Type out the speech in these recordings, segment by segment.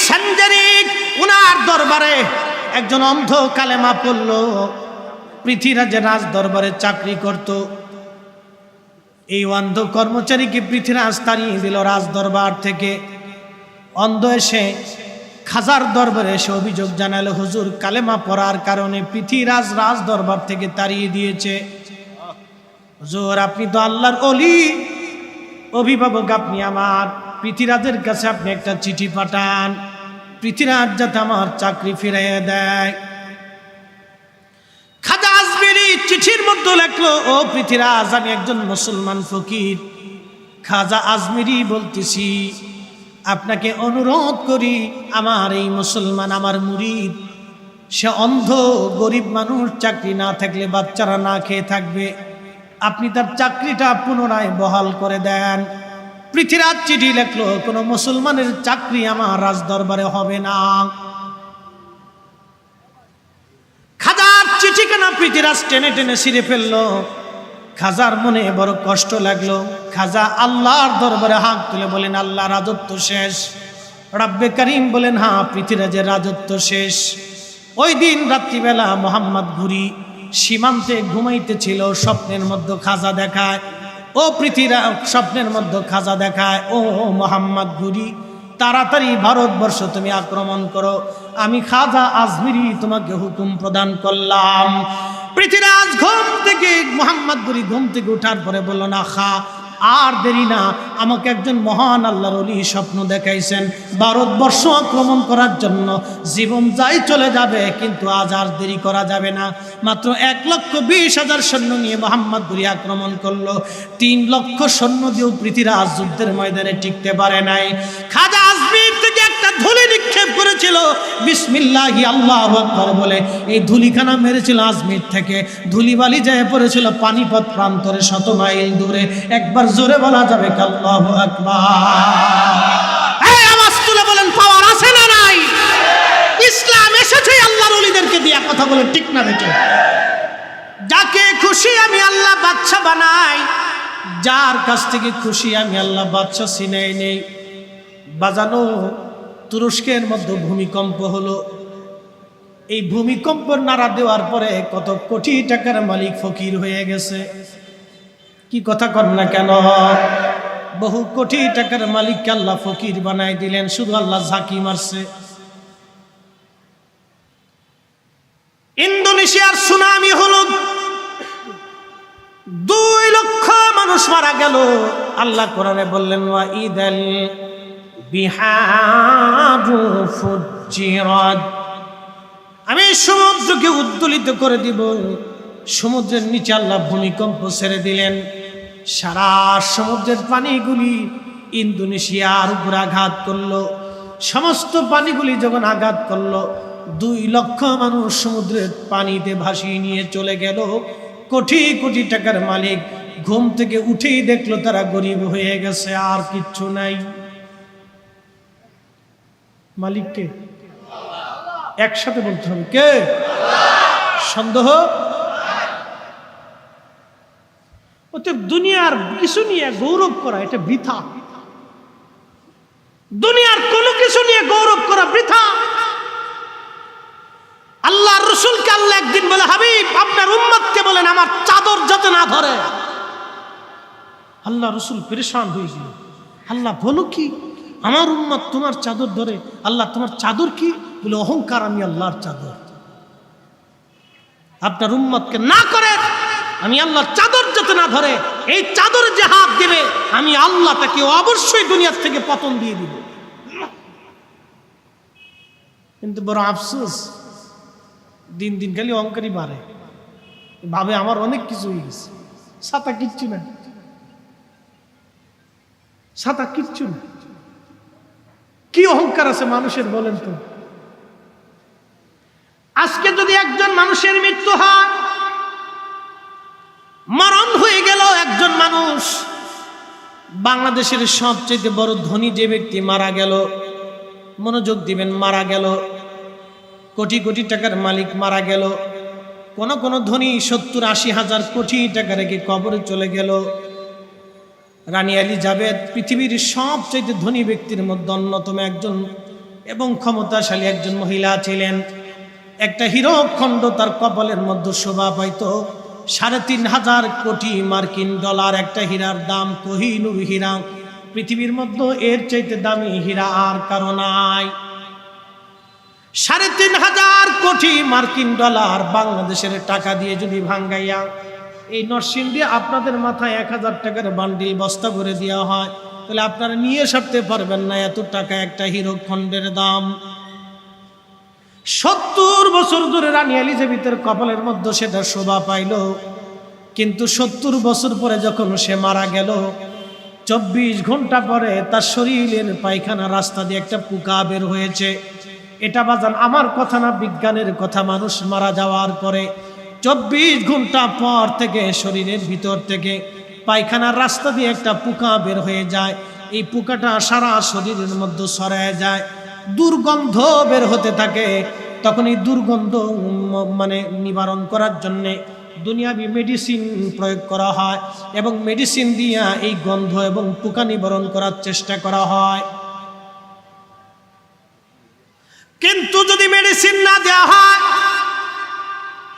সেনজেরিক উনার দরবারে একজন অন্ধ কালেমা পড়ল। পৃথ্বীরাজের রাজ দরবারে চাকরি করত। এই অন্ধ কর্মচারীকে পৃথ্বীরাজ তাড়িয়ে দিল রাজ দরবার থেকে। অন্ধ এসে খাজার দরবারে এসে অভিযোগ জানালো, হুজুর কালেমা পড়ার কারণে পৃথ্বীরাজ রাজ দরবার থেকে তাড়িয়ে দিয়েছে। হুজুর আপনি তো আল্লাহর ওলি, অভিভাবক আপনি আমার, পৃথ্বীরাজের কাছে আপনি একটা চিঠি পাঠান, পৃথ্বীরাজ যাতে আমার চাকরি ফিরিয়ে দেয়। খাজা আজমিরি চিঠির মধ্যে লেখলো, ও পৃথ্বীরাজ আমি একজন মুসলমান ফকির খাজা আজমিরি বলতেছি, আপনাকে অনুরোধ করি, আমার এই মুসলমান আমার মুরিদ সে অন্ধ গরিব মানুষ, চাকরি না থাকলে বাচ্চারা না খেয়ে থাকবে, আপনি তার চাকরিটা পুনরায় বহাল করে দেন। পৃথ্বীরাজ চিঠি লেখলো, কোনো মুসলমানের চাকরি আমার রাজ দরবারে হবে না। খাজার চিঠিখানা পৃথ্বীরাজ টেনে টেনে ছিঁড়ে ফেললো। খাজার মনে বড় কষ্ট লাগলো। খাজা আল্লাহর দরবারে হাত তুলে বলেন, আল্লাহ রাজত্ব শেষ। রব্বে করিম বলেন, হ্যাঁ পৃথ্বীরাজের রাজত্ব শেষ। ওই দিন রাত্রিবেলা মোহাম্মদ ঘুরি সীমান্তে ঘুমাইতেছিল, স্বপ্নের মধ্যে খাজা দেখায়, ও পৃথ্বীরাজ স্বপ্নের মধ্যে খাজা দেখায়, ও মোহাম্মদ ঘুরি তাড়াতাড়ি ভারতবর্ষ তুমি আক্রমণ করো, আমি খাজা আজমিরি তোমাকে হুকুম প্রদান করলাম। পৃথ্বীরাজ ঘুম থেকে মোহাম্মদ ঘুরি ঘুম থেকে উঠার পরে বলল, না খা আর দেরি না, আমাকে একজন মহান আল্লাহর ওলি স্বপ্ন দেখাইছেন, ভারতবর্ষ আক্রমণ করার জন্য জীবন যাই চলে যাবে, কিন্তু আজ আর দেরি করা যাবে না। মাত্র 1,20,000 সৈন্য নিয়ে মোহাম্মদ ঘুরি আক্রমণ করলো। 3 লক্ষ সৈন্য দিয়েও পৃথ্বীরাজ যুদ্ধের ময়দানে টিকতে পারে নাই। খাজা আজমির থেকে একটা ধুলি নিক্ষেপ করেছিল, বিসমিল্লাহি আল্লাহু আকবার বলে এই ধুলিখানা মেরেছিল আজমির থেকে। ধুলিবালি যায় পড়েছিল পানিপথ প্রান্তরে 100 মাইল দূরে। একবার জোরে বলা যাবে আল্লাহু আকবার। এই আওয়াজ তুলে বলেন, পাওয়ার আছে না নাই? ইসলাম এসেছে আল্লাহর ওলিদেরকে দিয়া, কথা বলে ঠিক না বেটে? যাকে খুশি আমি আল্লাহ বাদশা বানাই, যার কাছ থেকে খুশি আমি আল্লাহ বাদশা ছিনাই নেই। বাজানো তুরস্কের মধ্যে ভূমিকম্প হলো। এই ভূমিকম্পের নাড়া দেওয়ার পরে কত কোটি টাকার মালিক ফকির হয়ে গেছে। কি কথা কর না কেন? বহু কোটি টাকার মালিককে আল্লাহ ফকির বানাই দিলেন, শুধু আল্লাহ ঝাঁকি মারছে। ইন্দোনেশিয়ার সুনামি হলো, 2 লক্ষ মানুষ মারা গেল। আল্লাহ কোরআনে বললেন, ওয়া ইদাল বিহারু ফুজ্জিরাত, আমি সমুদ্রকে উদ্দোলিত করে দিব। সমুদ্রের নিচে আল্লাহ ভূমিকম্প ছেড়ে দিলেন। সারা সমুদ্রের পানিগুলি ইন্দোনেশিয়ার উপর আঘাত করলো। সমস্ত পানিগুলি যখন আঘাত করলো, 2 লক্ষ মানুষ সমুদ্রের পানিতে ভাসিয়ে নিয়ে চলে গেল। কোটি কোটি টাকার মালিক ঘুম থেকে উঠেই দেখলো তারা গরিব হয়ে গেছে, আর কিচ্ছু নাই। মালিককে একসাথে বলতে হবে, কে? সন্দেহ? অতএব দুনিয়ার কিছু নিয়ে গৌরব করা এটা বৃথা। দুনিয়ার কোনো কিছু নিয়ে গৌরব করা বৃথা। আল্লাহর রাসূলকে আল্লাহ একদিন বলে, হাবিব আপনার উম্মতকে বলেন আমার চাদর যাতে না ধরে। আল্লাহ রাসূল পেরেশান হয়ে গেল। আল্লাহ বলো কি? আমার উম্মত তোমার চাদর ধরে? আল্লাহ তোমার চাদর কি? বলে অহংকার, আমি আল্লাহর চাদর। আপনার উম্মতকে না করে আমি আল্লাহর চাদর যাতে না ধরে, এই চাদর যে হাত দেবে আমি আল্লাহ তাকে অবশ্যই দুনিয়ার থেকে পতন দিয়ে দিব। কিন্তু বড় আফসোস, দিন দিন খালি অহংকারই বাড়ে, ভাবে আমার অনেক কিছু হয়ে গেছে। ছাতা কিচ্ছু না, ছাতা কিচ্ছু না। কি অহংকার আছে মানুষের বলেন তো? আজকে যদি একজন মানুষের মৃত্যু হয়, মরণ হয়ে গেল একজন মানুষ, বাংলাদেশের সবচেয়ে বড় ধনী যে ব্যক্তি মারা গেল, মনোযোগ দিবেন, মারা গেল, কোটি কোটি টাকার মালিক মারা গেল, কোন কোন ধনী 70-80 হাজার কোটি টাকা রেখে কবরে চলে গেল। রানী এলিজাবেথ পৃথিবীর সবচেয়ে ধনী ব্যক্তির মধ্যে অন্যতম একজন এবং ক্ষমতাশালী একজন মহিলা ছিলেন। একটা হীরকখণ্ড তার কপালের মধ্যে শোভা পাইত। ৩,৫০০ কোটি মার্কিন ডলার একটা হীরার দাম, কোহিনূর হীরা। পৃথিবীর মধ্যে এর চাইতে দামি হীরা আর কারো নাই। ৩,৫০০ কোটি মার্কিন ডলার বাংলাদেশের টাকা দিয়ে যদি ভাঙ্গাইয়া এই নরসিংদী আপনাদের মাথায় ১,০০০ টাকার বান্ডিল বস্তা করে দেওয়া হয়, তাহলে আপনারা নিয়ে সারতে পারবেন না এত টাকা একটা হীরকখণ্ডের দাম। ৭০ বছর ধরে রানী এলিজাবেথের কপালের মধ্যে সেটা শোভা পাইল। কিন্তু ৭০ বছর পরে যখন সে মারা গেল, ২৪ ঘন্টা পরে তার শরীরের পায়খানা রাস্তা দিয়ে একটা পোকা বের হয়েছে। এটা বাজান আমার কথা না, বিজ্ঞানের কথা। মানুষ মারা যাওয়ার পরে ২৪ ঘন্টা পর থেকে শরীরের ভিতর থেকে পায়খানার রাস্তা দিয়ে একটা পোকা বের হয়ে যায়। এই পোকাটা সারা শরীরের মধ্যে ছড়ায় যায়, দুর্গন্ধ বের হতে থাকে। তখন এই দুর্গন্ধ মানে নিবারণ করার জন্যে দুনিয়াবি মেডিসিন প্রয়োগ করা হয় এবং মেডিসিন দিয়া এই গন্ধ এবং পোকা নিবারণ করার চেষ্টা করা হয়। কিন্তু যদি মেডিসিন না দেওয়া হয়,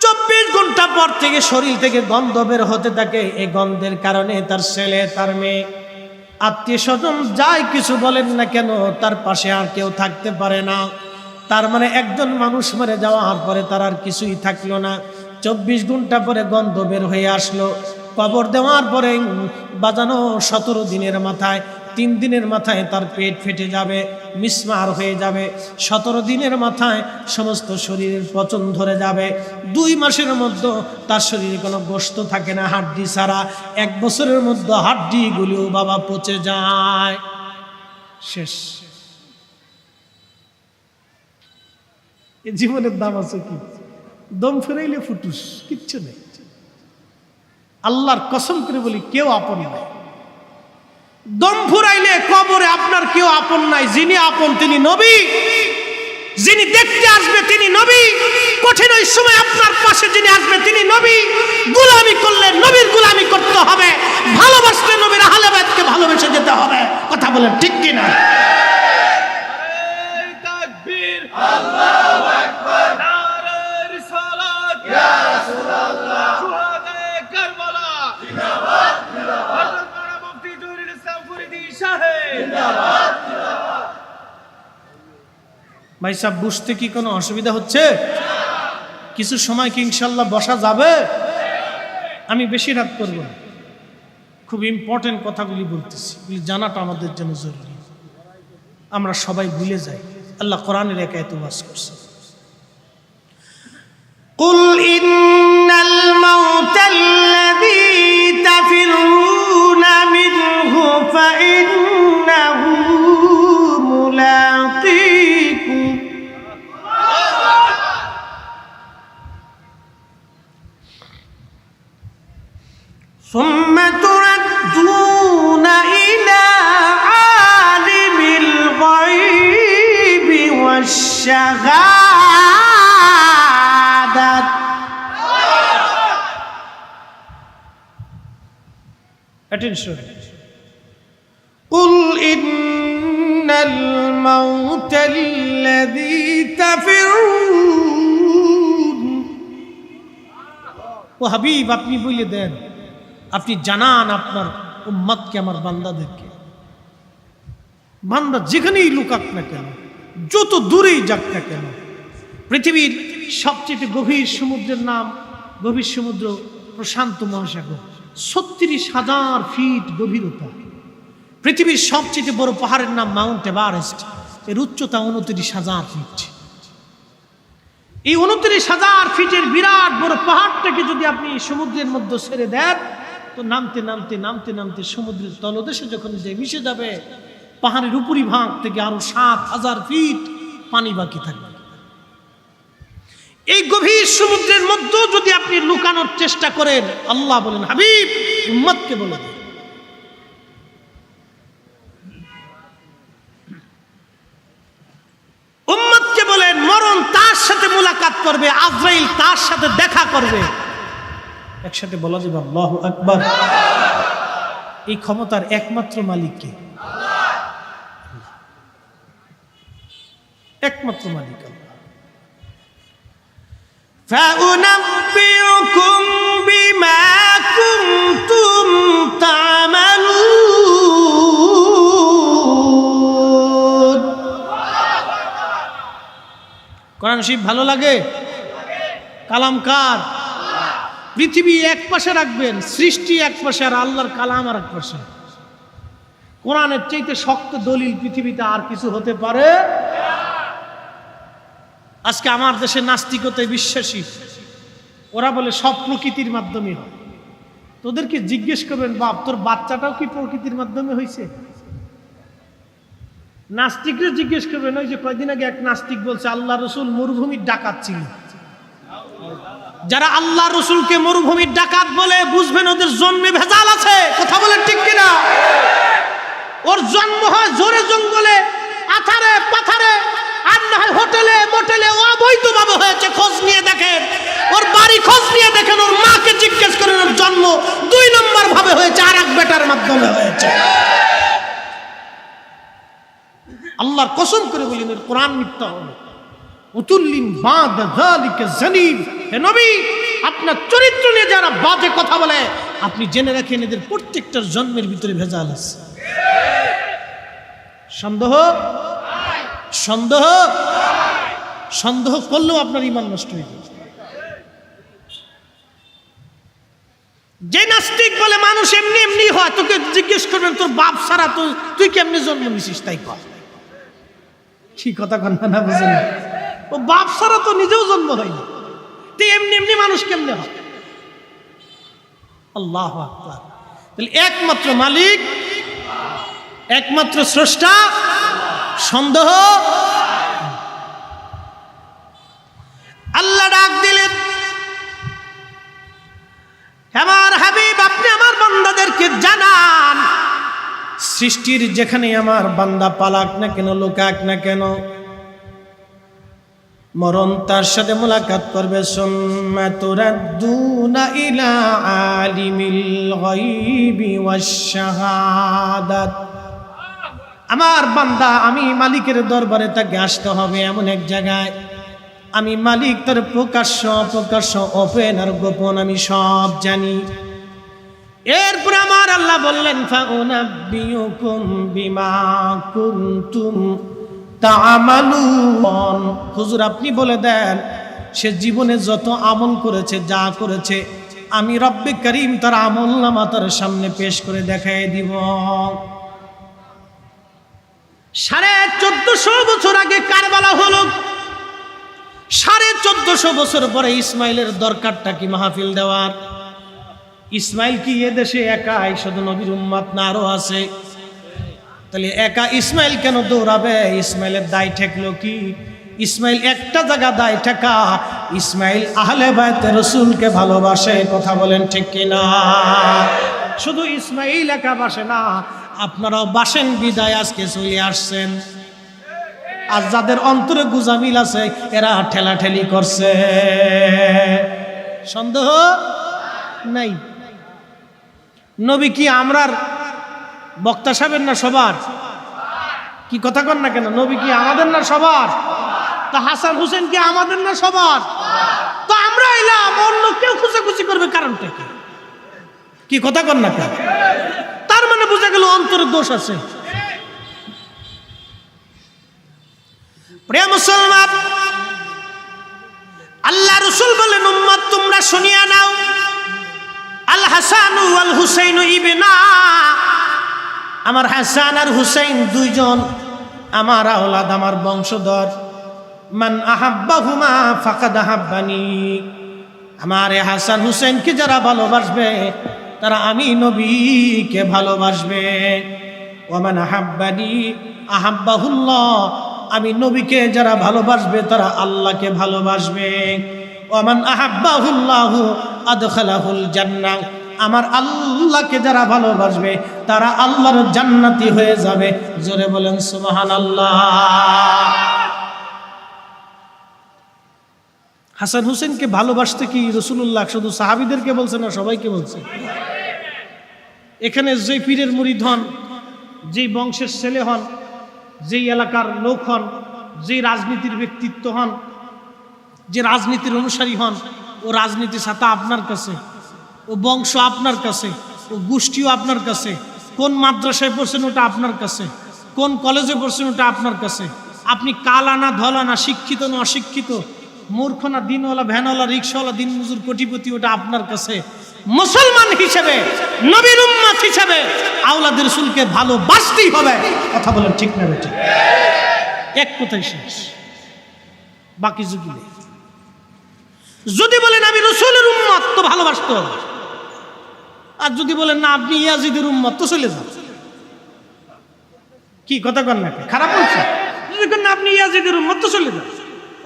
২৪ ঘন্টা পর থেকে শরীর থেকে গন্ধ বের হতে থাকে। এই গন্ধের কারণে তার ছেলে, তার মেয়ে, আত্মীয় স্বজন যাই কিছু বলেন না কেন, তার পাশে আর কেউ থাকতে পারে না। তার মানে একজন মানুষ মরে যাওয়ার পরে তার আর কিছুই থাকলো না। ২৪ ঘন্টা পরে গন্ধ বের হয়ে আসলো। কবর দেওয়ার পরে বাজানো ১৭ দিনের মাথায়, ৩ দিনের মাথায় তার পেট ফেটে যাবে, মিসমার হয়ে যাবে। ১৭ দিনের মাথায় সমস্ত শরীরের পচন ধরে যাবে। ২ মাসের মধ্যে তার শরীরে কোনো গোশত থাকে না, হাড্ডি ছাড়া। ১ বছরের মধ্যে হাড্ডিগুলিও বাবা পচে যায়, শেষ। এ জীবনের দাম আছে কি? দম ফেরাইলে ফুটুস, কিচ্ছু নেই। আল্লাহর কসম করে বলি, কেউ আপন নাই। দম ফুরাইলে কবরে আপনার কেউ আপন নাই। যিনি আপন তিনি নবী, যিনি দেখতে আসবে তিনি নবী, কঠিন ওই সময় আপনার পাশে যিনি আসবে তিনি নবী। গোলামি করলে নবীর গোলামি করতে হবে, ভালোবাসলে নবীর আহলে বাইতকে ভালোবেসে যেতে হবে। কথা বলেন ঠিক কিনা? তাকবীর, আল্লাহু আকবার, নারে রিসালাত, ইয়া রাসূলুল্লাহ, শুহাদায়ে কারবালা, জিন্দাবাদ জিন্দাবাদ, মুফতি জহুরুল ইসলাম ফরিদি সাহেব, জিন্দাবাদ জিন্দাবাদ। ভাই সাহেব, বুঝতে কি কোনো অসুবিধা হচ্ছে? কিছু সময় কি ইনশাল্লাহ বসা যাবে? আমি বেশি রাত করব না, খুব ইম্পর্টেন্ট কথাগুলি বলতেছি, এগুলি জানাটা আমাদের জন্য জরুরি। আমরা সবাই ভুলে যাই। আল্লাহ কোরআনের এক আয়াতে ওয়াজ করছে, কুল ইন্নাল মাউতাল্লাযী তাফিরুনা মিনহু ফাইন্নাহু মুলাকীকুম সুম্মা তুরাদ্দুনা ইলা আলিমিল গায়বি ওয়াশ শাহাদাত। Attention. قل إن الموت الذي تفرون। ও হাবিব, আপনি বলে দেন, আপনি জানান আপনার উম্মতকে, আমার বান্দাদেরকে, বান্দা যেখানেই লুকাক না কেন, যত দূরেই যাক না কেন, পৃথিবীর সবচেয়ে গভীর সমুদ্রের নাম গভীর সমুদ্র, প্রশান্ত মহাসাগর, ৩৬,০০০ ফিট গভীরতা। পৃথিবীর সবচেয়ে বড় পাহাড়ের নাম মাউন্ট এভারেস্ট, এর উচ্চতা ২৯,০০০ ফিট। এই ২৯,০০০ ফিটের বিরাট বড় পাহাড়টাকে যদি আপনি সমুদ্রের মধ্যে ছেড়ে দেন, তো নামতে নামতে নামতে নামতে সমুদ্রের তলদেশে যখন যে মিশে যাবে, পাহাড়ের উপরিভাগ থেকে আরো ৭,০০০ ফিট পানি বাকি থাকবে। এই গভীর সমুদ্রের মধ্যে যদি আপনি লুকানোর চেষ্টা করেন, আল্লাহ বলেন, হাবিব উম্মতকে বলে দেন, উম্মতকে বলেন, মরণ তার সাথে মুলাকাত করবে, আজরাইল তার সাথে দেখা করবে। একসাথে বলা যাবে আল্লাহু আকবার। এই ক্ষমতার একমাত্র মালিক কে? একমাত্র মালিক আল্লাহ। فَأُنَبِّئُكُم بِمَا كُنتُمْ تَعْمَلُونَ। কোরআন শরীফ ভালো লাগে? কালাম কার? পৃথিবী এক পাশে রাখবেন, সৃষ্টি এক পাশে, আর আল্লাহর কালাম আর এক পাশে। কোরআনের চাইতে শক্ত দলিল পৃথিবীতে আর কিছু হতে পারে? আজকে আমার দেশে নাস্তিকতায় বিশ্বাসী, ওরা বলে সব প্রকৃতির মাধ্যমে হয়। তোদেরকে জিজ্ঞেস করবেন, বাপ তোর বাচ্চাটাও কি প্রকৃতির মাধ্যমে হয়েছে? নাস্তিকরা জিজ্ঞেস করবেন, ওই যে কয়দিন আগে এক নাস্তিক বলছে আল্লাহ রসুল মরুভূমির ডাকাত ছিল। যারা আল্লাহ রসুলকে মরুভূমির ডাকাত বলে, বুঝবেন ওদের জন্মে ভেজাল আছে। কথা বলেন ঠিক কিনা? ওর জন্ম হয় জোরে জঙ্গলে, আথারে পাথারে, আর না হয় হোটেলে মোটেলে, অবৈধভাবে হয়েছে। খোঁজ নিয়ে দেখেন ওর বাড়ি, খোঁজ নিয়ে দেখেন ওর মাকে জিজ্ঞেস করেন, ওর জন্ম 2 নম্বর ভাবে হয়েছে, আর এক বেটার মাধ্যমে হয়েছে। আল্লাহর কসম করে বলেন এর কোরআন মিথ্যা হবে। উতুল্লিন বাদ যালিকা জানিব। হে নবী, আপনার চরিত্র নিয়ে যারা বাজে কথা বলে, আপনি জেনে রাখেন এদের প্রত্যেকটার জন্মের ভিতরে ভেজাল আছে। সন্দেহ সন্দেহ সন্দেহ করলেও আপনার ঈমান নষ্ট হয়ে যাবে। যে নাস্তিক বলে মানুষ এমনি এমনি হয়, তোকে জিজ্ঞেস করবেন তোর বাপ ছাড়া তুই কেমনে জন্ম নিছিস, তাই কর। কি কথা কন্যা না বুঝেন? ও বাপ ছাড়া তো নিজেও জন্ম হয়নি, তুই এমনি এমনি মানুষ কেমনে হয়? আল্লাহু আকবার। তাহলে একমাত্র মালিক, একমাত্র স্রষ্টা, সন্দেহ। আল্লাহ ডাক দিলেন, আমার হাবিব আপনি আমার বান্দাদেরকে জানান, সৃষ্টির যেখানে আমার বান্দা পালাক না কেন, লুকাক না কেন, মরণ তার সাথে মোলাকাত করবে। সুম্মা তুরাদ্দুনা ইলা আলিমিল গায়বি ওয়াশ শাহাদাত। আমার বান্দা, আমি মালিকের দরবারে তাকে আসতে হবে এমন এক জায়গায়, আমি মালিক তার প্রকাশ্য অপ্রকাশ্য, ওপেন আর গোপন আমি সব জানি। এরপর আমার আল্লাহ বললেন, ফাউনাব্বিউকুম বিমা কুনতুম তা'মালুন। হুজুর আপনি বলে দেন, সে জীবনে যত আমল করেছে, যা করেছে, আমি রব্বে করিম তার আমলনামা তার সামনে পেশ করে দেখাই দিব। 1450 বছর আগে কারবালা হলো, 1450 বছর পরে ইসমাইলের দরকারটা কি মাহফিল দেওয়ার? ইসমাইল কি এ দেশে একাই শুধু নবীর উম্মত না, আরো আছে? তাহলে একা ইসমাইল কেন দৌড়াবে? ইসমাইলের দায় ঠেকলো কি? ইসমাইল একটা জায়গা দায় ঠেকা, ইসমাইল আহলে বাইতে রাসূলকে ভালোবাসে। কথা বলেন ঠিক কিনা? শুধু ইসমাইল একা বাসে না, আপনারাও বাসেন বিদায় আজকে চলে আসছেন। আর যাদের অন্তরে গুজামিল আছে, এরা ঠেলাঠেলি করছে। সন্দেহ নাই। নবী কি আমরার বক্তা সাহেবের না সবার? কি কথা কন না কেন? নবী কি আমাদের না সবার? তা হাসান হুসেন কি আমাদের না সবার? তো আমরা এলাম, অন্য কেউ খুঁজে করবে, কারণটা কি? কি কথা কন না কেন? তার মানে বোঝা গেল অন্তরে দোষ আছে। প্রিয় মুসলমান, আল্লাহ রাসূল বলেন, উম্মত তোমরা শুনিয়া নাও, আল হাসান ওয়াল হুসাইন ইবনা, আমার হাসান আর হুসাইন দুইজন আমার আওলাদ, আমার বংশধর। মান আহাব্বাহুমা ফাকাদ আহাব্বানি, আমার হাসান হুসাইনকে যারা ভালোবাসবে, তারা আমি নবীকে ভালোবাসবে। ওমান আহাব্বানি আহাব্বাহুল্লাহ, আমি নবীকে যারা ভালোবাসবে, তারা আল্লাহকে ভালোবাসবে। ওমান আহাব্বাহুল্লাহু আদখালাহুল জান্নাহ, আমার আল্লাহকে যারা ভালোবাসবে, তারা আল্লাহর জান্নাতি হয়ে যাবে। জোরে বলেন সুবহানাল্লাহ। হাসান হুসেনকে ভালোবাসতে কি রাসূলুল্লাহ শুধু সাহাবীদেরকে বলছে না, সবাইকে বলছে? এখানে যে পীরের মুরিদ হন, যেই বংশের ছেলে হন, যেই এলাকার লোক হন, যে রাজনীতির ব্যক্তিত্ব হন, যে রাজনীতির অনুসারী হন, ও রাজনীতি ছাতা আপনার কাছে, ও বংশ আপনার কাছে, ও গোষ্ঠীও আপনার কাছে, কোন মাদ্রাসায় পড়ছেন ওটা আপনার কাছে, কোন কলেজে পড়ছেন ওটা আপনার কাছে, আপনি কালা না ধলা না, শিক্ষিত না অশিক্ষিত, মূর্খ না দিনওয়ালা ভ্যানওয়ালা রিক্সাওয়ালা দিনমজুর কোটিপতি, ওটা আপনার কাছে। মুসলমান হিসেবে, নবীর উম্মত হিসেবে আওলাদ রাসূলকে ভালোবাসতেই হবে। কথা বলেন ঠিক না বেঠিক? এক কথাই শেষ, বাকি যুগি নেই। যদি বলেন আমি রাসূলের উম্মত, তো ভালোবাসতে হবে। আর যদি বলেন না আপনি ইয়াজিদের উম্মত, তো চলে যান। কি কথা কন না? খারাপ বলছে? যদি বলেন না আপনি ইয়াজিদের উম্মত, তো চলে যান।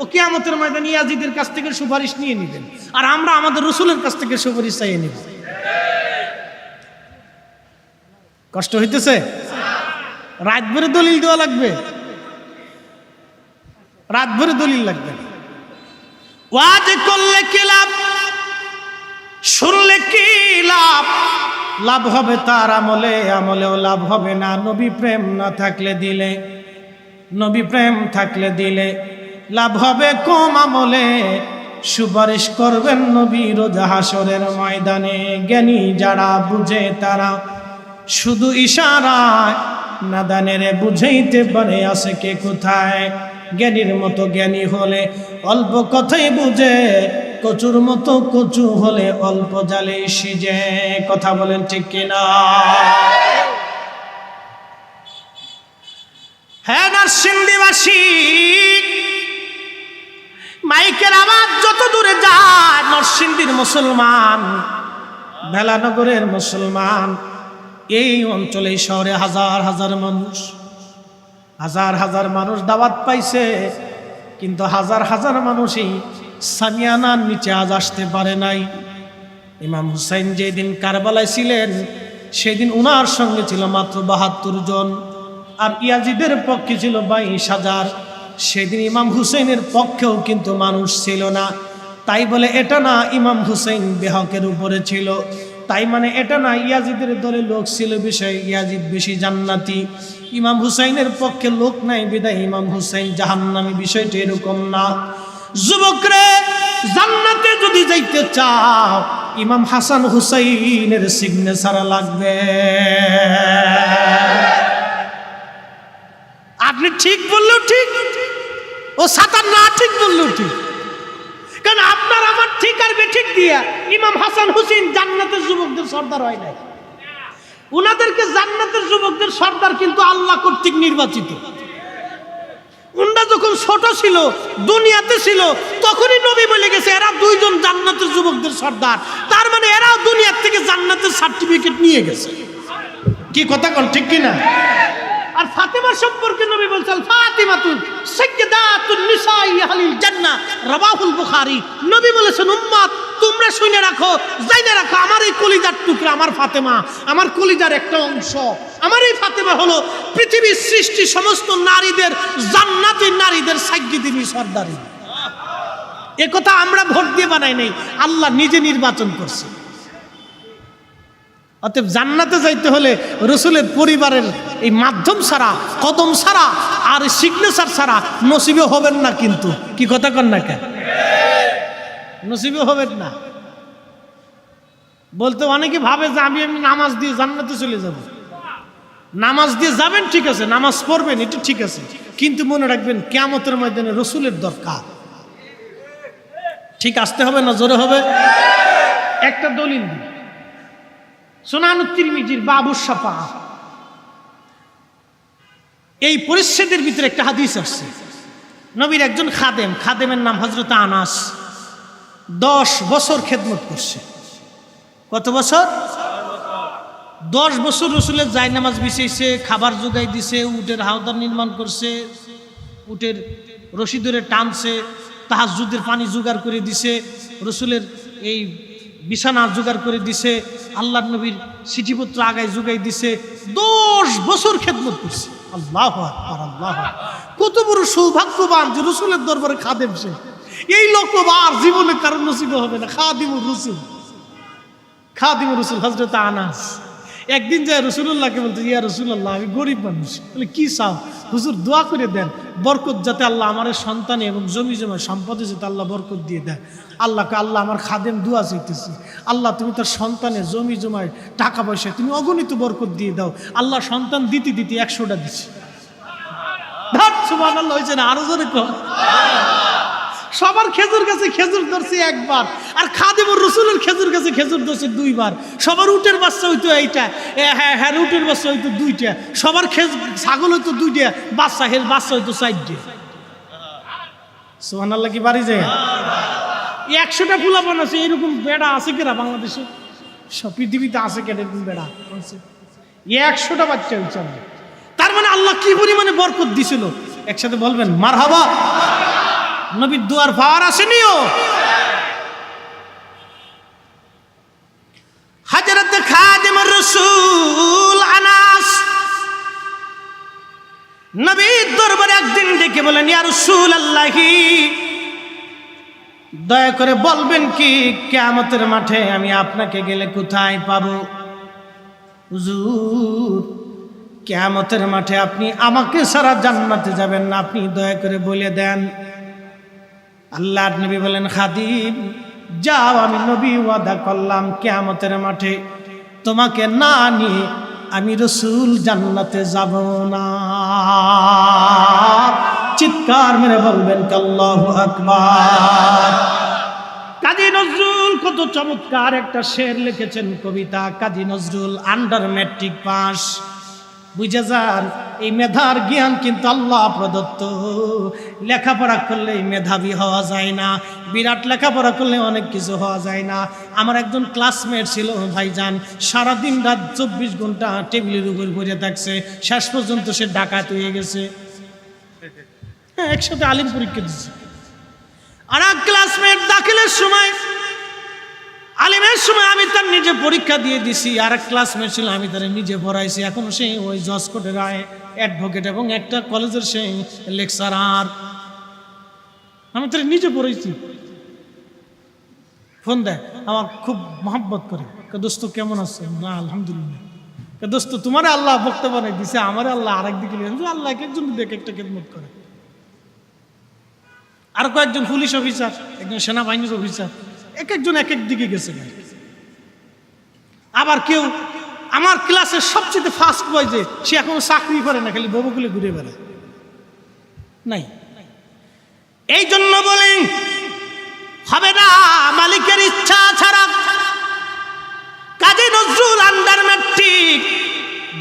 ও কিয়ামতের ময়দানে ইয়াজিদের কাছ থেকে সুপারিশ নিয়ে নেবেন, আর আমরা আমাদের রাসূলের কাছ থেকে সুপারিশ চাইয়ে নিব। কষ্ট হইতেছে? রাত ভরে দলিল দেওয়া লাগবে, রাত ভরে দলিল লাগবে। ওয়াজ করলে কি লাভ, শুনলে কি লাভ? লাভ হবে তার আমলে, আমলেও লাভ হবে না নবী প্রেম না থাকলে দিলে। নবী প্রেম থাকলে দিলে লাভ হবে কম আমলে, সুপারিশ করবেন নবী রোজ হাসরের ময়দানে। জ্ঞানী যারা বুঝে তারা শুধু ইশারায়, নাদানেরে বুঝাইতে পারে আছে কে কোথায়। জ্ঞানীর মতো জ্ঞানী হলে অল্প কথাই বুঝে, কচুর মতো কচু হলে অল্প জালে সিজে। কথা বলেন ঠিক কিনা? হ্যাঁ নরসিংদীবাসী, মাইকের আওয়াজ যত দূরে যায়, নরসিংদীর মুসলমান, ভেলানগরের মুসলমান, এই অঞ্চলে শহরে হাজার হাজার মানুষ, হাজার হাজার মানুষ দাওয়াত পাইছে, কিন্তু হাজার হাজার মানুষই সামিয়ানার নিচে আজ আসতে পারে নাই। ইমাম হুসাইন যেদিন কারবালায় ছিলেন, সেদিন উনার সঙ্গে ছিল মাত্র ৭২ জন, আর ইয়াজিদের পক্ষে ছিল ২২,০০০। সেদিন ইমাম হুসাইনের পক্ষেও কিন্তু মানুষ ছিল না। তাই বলে এটা না ইমাম হুসাইন বেহকের উপরে ছিল, তাই মানে এটা না ইয়াজিদের দলে লোক ছিল বিষয় ইয়াজিদ বেশি জান্নাতি, ইমাম হুসাইনের পক্ষে লোক নাই বিদায় ইমাম হুসাইন জাহান্নামী, বিষয়টা এরকম না। যুবকরে, জান্নাতে যদি যাইতে চাও, ইমাম হাসান হুসাইনের সিগনেচার লাগবে। আপনি ঠিক বললেও ঠিক, ও সাতার না ঠিক বললেও ঠিক, কারণ আপনার আমার ঠিক আর বেঠিক দিয়া ইমাম হাসান হুসাইন জান্নাতের যুবকদের সর্দার হয় নাই। উনাদেরকে জান্নাতের যুবকদের সর্দার কিন্তু আল্লাহ কর্তৃক নির্বাচিত। উনরা যখন ছোট ছিল, দুনিয়াতে ছিল, তখনই নবী বলে গেছে এরা 2 জন জান্নাতের যুবকদের সর্দার। তার মানে এরাও দুনিয়ার থেকে জান্নাতের সার্টিফিকেট নিয়ে গেছে। কি কথা কোন ঠিক কিনা? আর ফাতেমা সম্পর্কে নবী বলছেন ফাতিমাতুন সাইয়্যিদাতুন নিসাই আহলিল জান্নাহ, রাওয়াহুল বুখারী। নবী বলেছেন উম্মত তোমরা শুনে রাখো, জাইনা রাখো, আমার এই কলিজার টুকরা, আমার ফাতেমা, আমার কলিজার একটা অংশ, আমার এই ফাতেমা হলো পৃথিবীর সৃষ্টি সমস্ত নারীদের, জান্নাতি নারীদের সাইয়্যিদিনী সর্দারি। এ কথা আমরা ভোট দিয়ে বানাই নাই, আল্লাহ নিজে নির্বাচন করছে। অতএব জান্নাতে যাইতে হলে রাসূলের পরিবারের এই মাধ্যম ছাড়া, কদম ছাড়া আর সিগনেচার ছাড়া নসিবে হবেন না। কিন্তু কি কথা কন না কেন? নসিবে হবেন না। বলতে অনেকে ভাবে যে আমি নামাজ দিয়ে জান্নাতে চলে যাব। নামাজ দিয়ে যাবেন ঠিক আছে, নামাজ পড়বেন এটা ঠিক আছে, কিন্তু মনে রাখবেন কিয়ামতের ময়দানে রাসূলের দরকার। ঠিক আসতে হবে না জোরে হবে? একটা দলিল দিই, সুনানুত তিরমিজির বাবুস শাফা, এই পরিচ্ছেদের ভিতরে একটা হাদিস আসছে। নবীর একজন খাদেম, খাদেমের নাম হযরত আনাস, 10 বছর খেদমত করছে। কত বছর? 10 বছর রাসূলের জায়নামাজ বিছাইছে, খাবার জোগাই দিছে, উটের হাওদা নির্মাণ করছে, উটের রশি ধরে টানছে, তাহাজ্জুদের পানি জোগাড় করে দিছে, রাসূলের এই বিছানা জোগাড় করে দিছে, আল্লাহর নবীর চিঠিপত্র আগায় জোগাই দিছে। 10 বছর খেদমত করছে। আল্লাহু আকবার, আল্লাহু আকবার। কত বড় সৌভাগ্যবান যে রাসূলের দরবারে খাদেম সে। এই লোক আর জীবনে কারণ নসিব হবে না। খাদিমুর রাসূল, খাদিমুর রাসূল হযরত আনাস একদিন যায় রাসূলুল্লাহকে বলতে, ইয়া রাসূলুল্লাহ আমি গরিব মানুষ। বলে কি চাও? হুজুর দোয়া করে দেন, বরকত যাতে আল্লাহ আমার সন্তানে এবং জমি জমা সম্পদে যাতে আল্লাহ বরকত দিয়ে দেয়। আল্লাহকে আল্লাহ আমার খাদেম দোয়া চাইতেছি, আল্লাহ তুমি তার সন্তানে জমি জমায় টাকা পয়সা তুমি অগণিত বরকত দিয়ে দাও। আল্লাহ সন্তান দিতে দিতে 100টা দিচ্ছে। সুবহানাল্লাহ হয়েছে না? আরো জোরে কম। সবার খেজুর গাছে খেজুর ধরছে একবার, আর খাদিমুর রাসূলের খেজুর গাছে খেজুর ধরছে 2বার। সবার উটের বাচ্চা হইতো এইটা, হ্যাঁ উটের বাচ্চা হইতো 2টা। সবার ছাগল হইতো 2টা, বাচ্চা হইতো 4টা। সুবহানাল্লাহ কি বাড়ি যায়? 100টা ফুলাপান আছে, এরকম বেড়া আছে কিনা বাংলাদেশে? সব পৃথিবীতে আছে কেন এরকম বেড়া? 100টা বাচ্চা হয়েছে। তার মানে আল্লাহ কি পরিমাণে বরকত দিছিল। একসাথে বলবেন মারহাবা। নবীর দুয়ার পাওয়ার আসেনিও। হযরত খাদিমুর রাসূল আনাস নবীর দরবারে একদিন ডেকে বলেন, ইয়া রাসূলুল্লাহি, দয়া করে বলবেন কি কিয়ামতের মাঠে আমি আপনাকে গেলে কোথায় পাবো? হুজুর, কিয়ামতের মাঠে আপনি আমাকে ছাড়া জান্নাতে যাবেন না, আপনি দয়া করে বলে দেন। আল্লাহর নবী বলেন, খাদিম যাও, আমি নবী ওয়াদা করলাম কিয়ামতের মাঠে তোমাকে না নিয়ে আমি রাসূল জান্নাতে যাব না। চিৎকার মেরে বলবেন আল্লাহু আকবার। কাজী নজরুল কত চমৎকার একটা শের লিখেছেন, কবিতা। Kazi Nazrul under matric pass. বুঝে যান, এই মেধার জ্ঞান কিন্তু আল্লাহ প্রদত্ত। লেখাপড়া করলে মেধাবী হওয়া যায় না, বিরাট লেখাপড়া করলে অনেক কিছু হওয়া যায় না। আমার একজন ক্লাসমেট ছিল ভাইজান, সারাদিন রাত 24 ঘন্টা টেবিলের উপর বসে থাকছে, শেষ পর্যন্ত সে ডাকাত হয়ে গেছে। হ্যাঁ, একসাথে আলিম পরীক্ষা দিচ্ছে। আর এক ক্লাসমেট দাখিলের সময়, আলিমের সময় আমি তার নিজে পরীক্ষা দিয়ে দিছি। আর এক ক্লাসমেট ছিল, আমি তার নিজে পড়াইছি। এখন সে ওই জজ কোর্টের অ্যাডভোকেট এবং একটা কলেজের সে লেকচারার। আমি তার নিজে পড়াইছি। ফোন দেয়, আমার খুব মহব্বত করে, দোস্ত কেমন আছে? না আলহামদুলিল্লাহ। দোস্ত তোমার আল্লাহ বক্তব্য বানাই দিছে, আমার আল্লাহ আরেক দিকে। আল্লাহ এক একজন দেখে একটা খেদমত করে। আর কয়েকজন পুলিশ অফিসার, একজন সেনাবাহিনীর অফিসার, এক একজন এক এক দিকে গেছে। আবার কেউ আমার ক্লাসের সবচেয়ে ফার্স্ট বয়, যে সে এখন চাকরি করে না, খালি ববকুলে ঘুরে বেড়ায় নাই। এই জন্য বলি, হবে না মালিকের ইচ্ছা ছাড়া। কাজী নজরুল আন্ডার ম্যাট্রিক,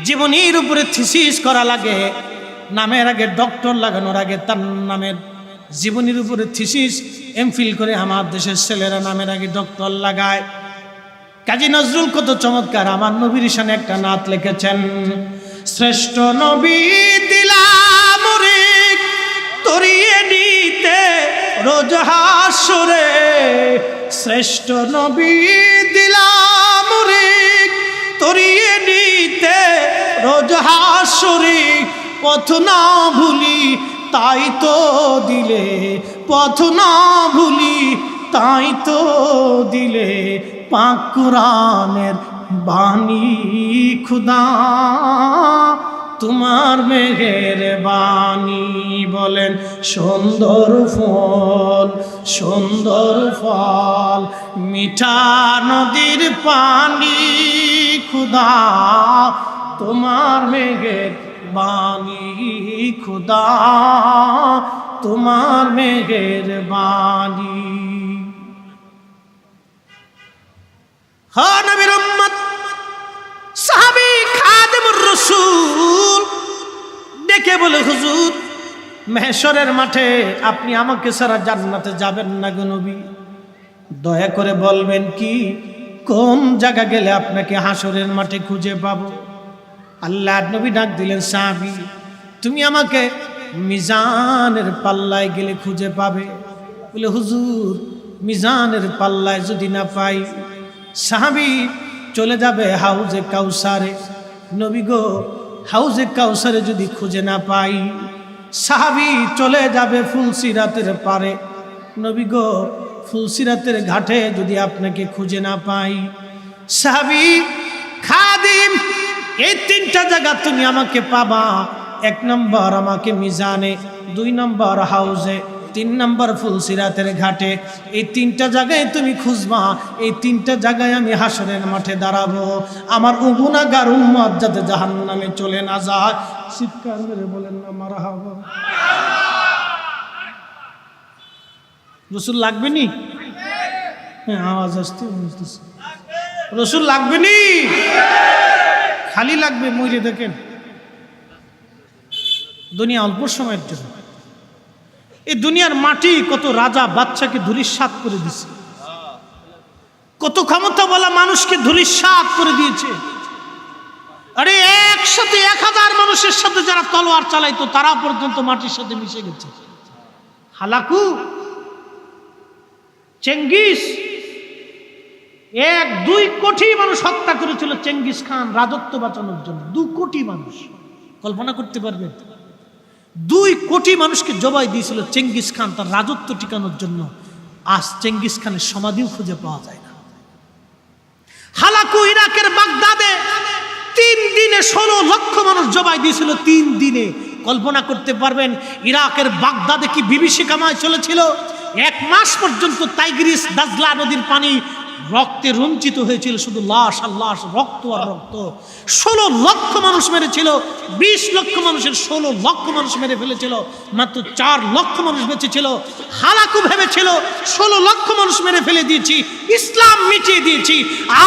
জীবনীর উপরে থিসিস করা লাগে। নামের আগে ডক্টর লাগানোর আগে তার নামের জীবনীর উপরে থিসিস এমফিল করে আমার দেশের ছেলেরা নামের আগে ডক্টর লাগায়। কাজী নজরুল কত চমৎকার আমার নবীর শানে একটা নাত লিখেছেন। শ্রেষ্ঠ নবী দিলাম রে তরিয়ে নিতে রোজ হাসরে, শ্রেষ্ঠ নবী দিলাম রে তরিয়ে নিতে রোজ হাসরে, পথ না ভুলি তাই তো দিলে, পথ না ভুলি তাই তো দিলে, পাক কুরআনের বাণী খুদা তোমার মেহেরবানি। বলেন সুন্দর ফল সুন্দর ফল, মিঠা নদীর পানি খুদা তোমার মেহেরবানি, খুদা তোমার মেহেরবানি। হ্যাঁ, নবীর উম্মত সাহাবী খাদিমুর রাসূল ডেকে বলে, হুজুর মেহশরের মাঠে আপনি আমাকে ছাড়া জান্নাতে যাবেন না গো নবী, দয়া করে বলবেন কি কোন জায়গা গেলে আপনাকে হাসরের মাঠে খুঁজে পাবো? আল্লাহর নবী ডাক দিলেন, সাহাবী তুমি আমাকে মিজানের পাল্লায় গেলে খুঁজে পাবে। বলে, হুজুর মিজানের পাল্লায় যদি না পাই? সাহাবী চলে যাবে হাউজে কাউসারে। নবী গো, হাউজে কাউসারে যদি খুঁজে না পাই? সাহাবী চলে যাবে ফুলসিরাতের পারে। নবী গো, ফুলসিরাতের ঘাটে যদি আপনাকে খুঁজে না পাই? সাহাবী খাদিম এই তিনটা জায়গা তুমি আমাকে পাবা, 1 নম্বর আমাকে মিজানে, 2 নম্বর হাউজে, 3 নম্বর ফুলসিরাতের ঘাটে। এই 3টা জায়গায় তুমি খুঁজবা, এই 3টা জায়গায় আমি হাসরের মাঠে দাঁড়াবো। আমার গুনাহগার উম্মত যাতে জাহান্নামে চলে না যায়। চিৎকার করে বলেন না মারহাবা। রসুল লাগবে নি? হ্যাঁ, আওয়াজ আসতে বলতেছে রসুল লাগবে নি? খালি লাগবে মরে দেখেন। দুনিয়া অল্প সময়ের জন্য। এই দুনিয়ার মাটি কত রাজা বাচ্চাকে ধূলিসাৎ করে দিছে, কত ক্ষমতা বলা মানুষকে ধূলিসাৎ করে দিয়েছে। আরে একসাথে 1000 মানুষের সাথে যারা তলোয়ার চালাইতো তারা পর্যন্ত মাটির সাথে মিশে গেছে। হালাকু, চেঙ্গিস 1-2 কোটি মানুষ হত্যা করেছিল চেঙ্গিস খান রাজত্ব বাঁচানোর জন্য। 2 কোটি মানুষ, কল্পনা করতে পারবেন? 2 কোটি মানুষকে জবাই দিয়েছিল চেঙ্গিস খান তার রাজত্ব টিকানোর জন্য। আজ চেঙ্গিস খানের সমাধিও খুঁজে পাওয়া যায় না। হালাকু ইরাকের বাগদাদে 3 দিনে 16 লক্ষ মানুষ জবাই দিয়েছিল। 3 দিনে কল্পনা করতে পারবেন ইরাকের বাগদাদে কি বিভীষিকাময় চলেছিল? 1 মাস পর্যন্ত টাইগ্রিস দাজলা নদীর পানি রক্তে রঞ্জিত হয়েছিল, শুধু লাশ আর লাশ, রক্ত আর রক্ত। 16 লক্ষ মানুষ মেরেছিল। 20 লক্ষ মানুষের 16 লক্ষ মানুষ মেরে ফেলেছিল, মাত্র 4 লক্ষ মানুষ বেঁচে ছিল। হালাকু ভেবেছিল 16 লক্ষ মানুষ মেরে ফেলে দিয়েছি, ইসলাম মিটিয়ে দিয়েছি।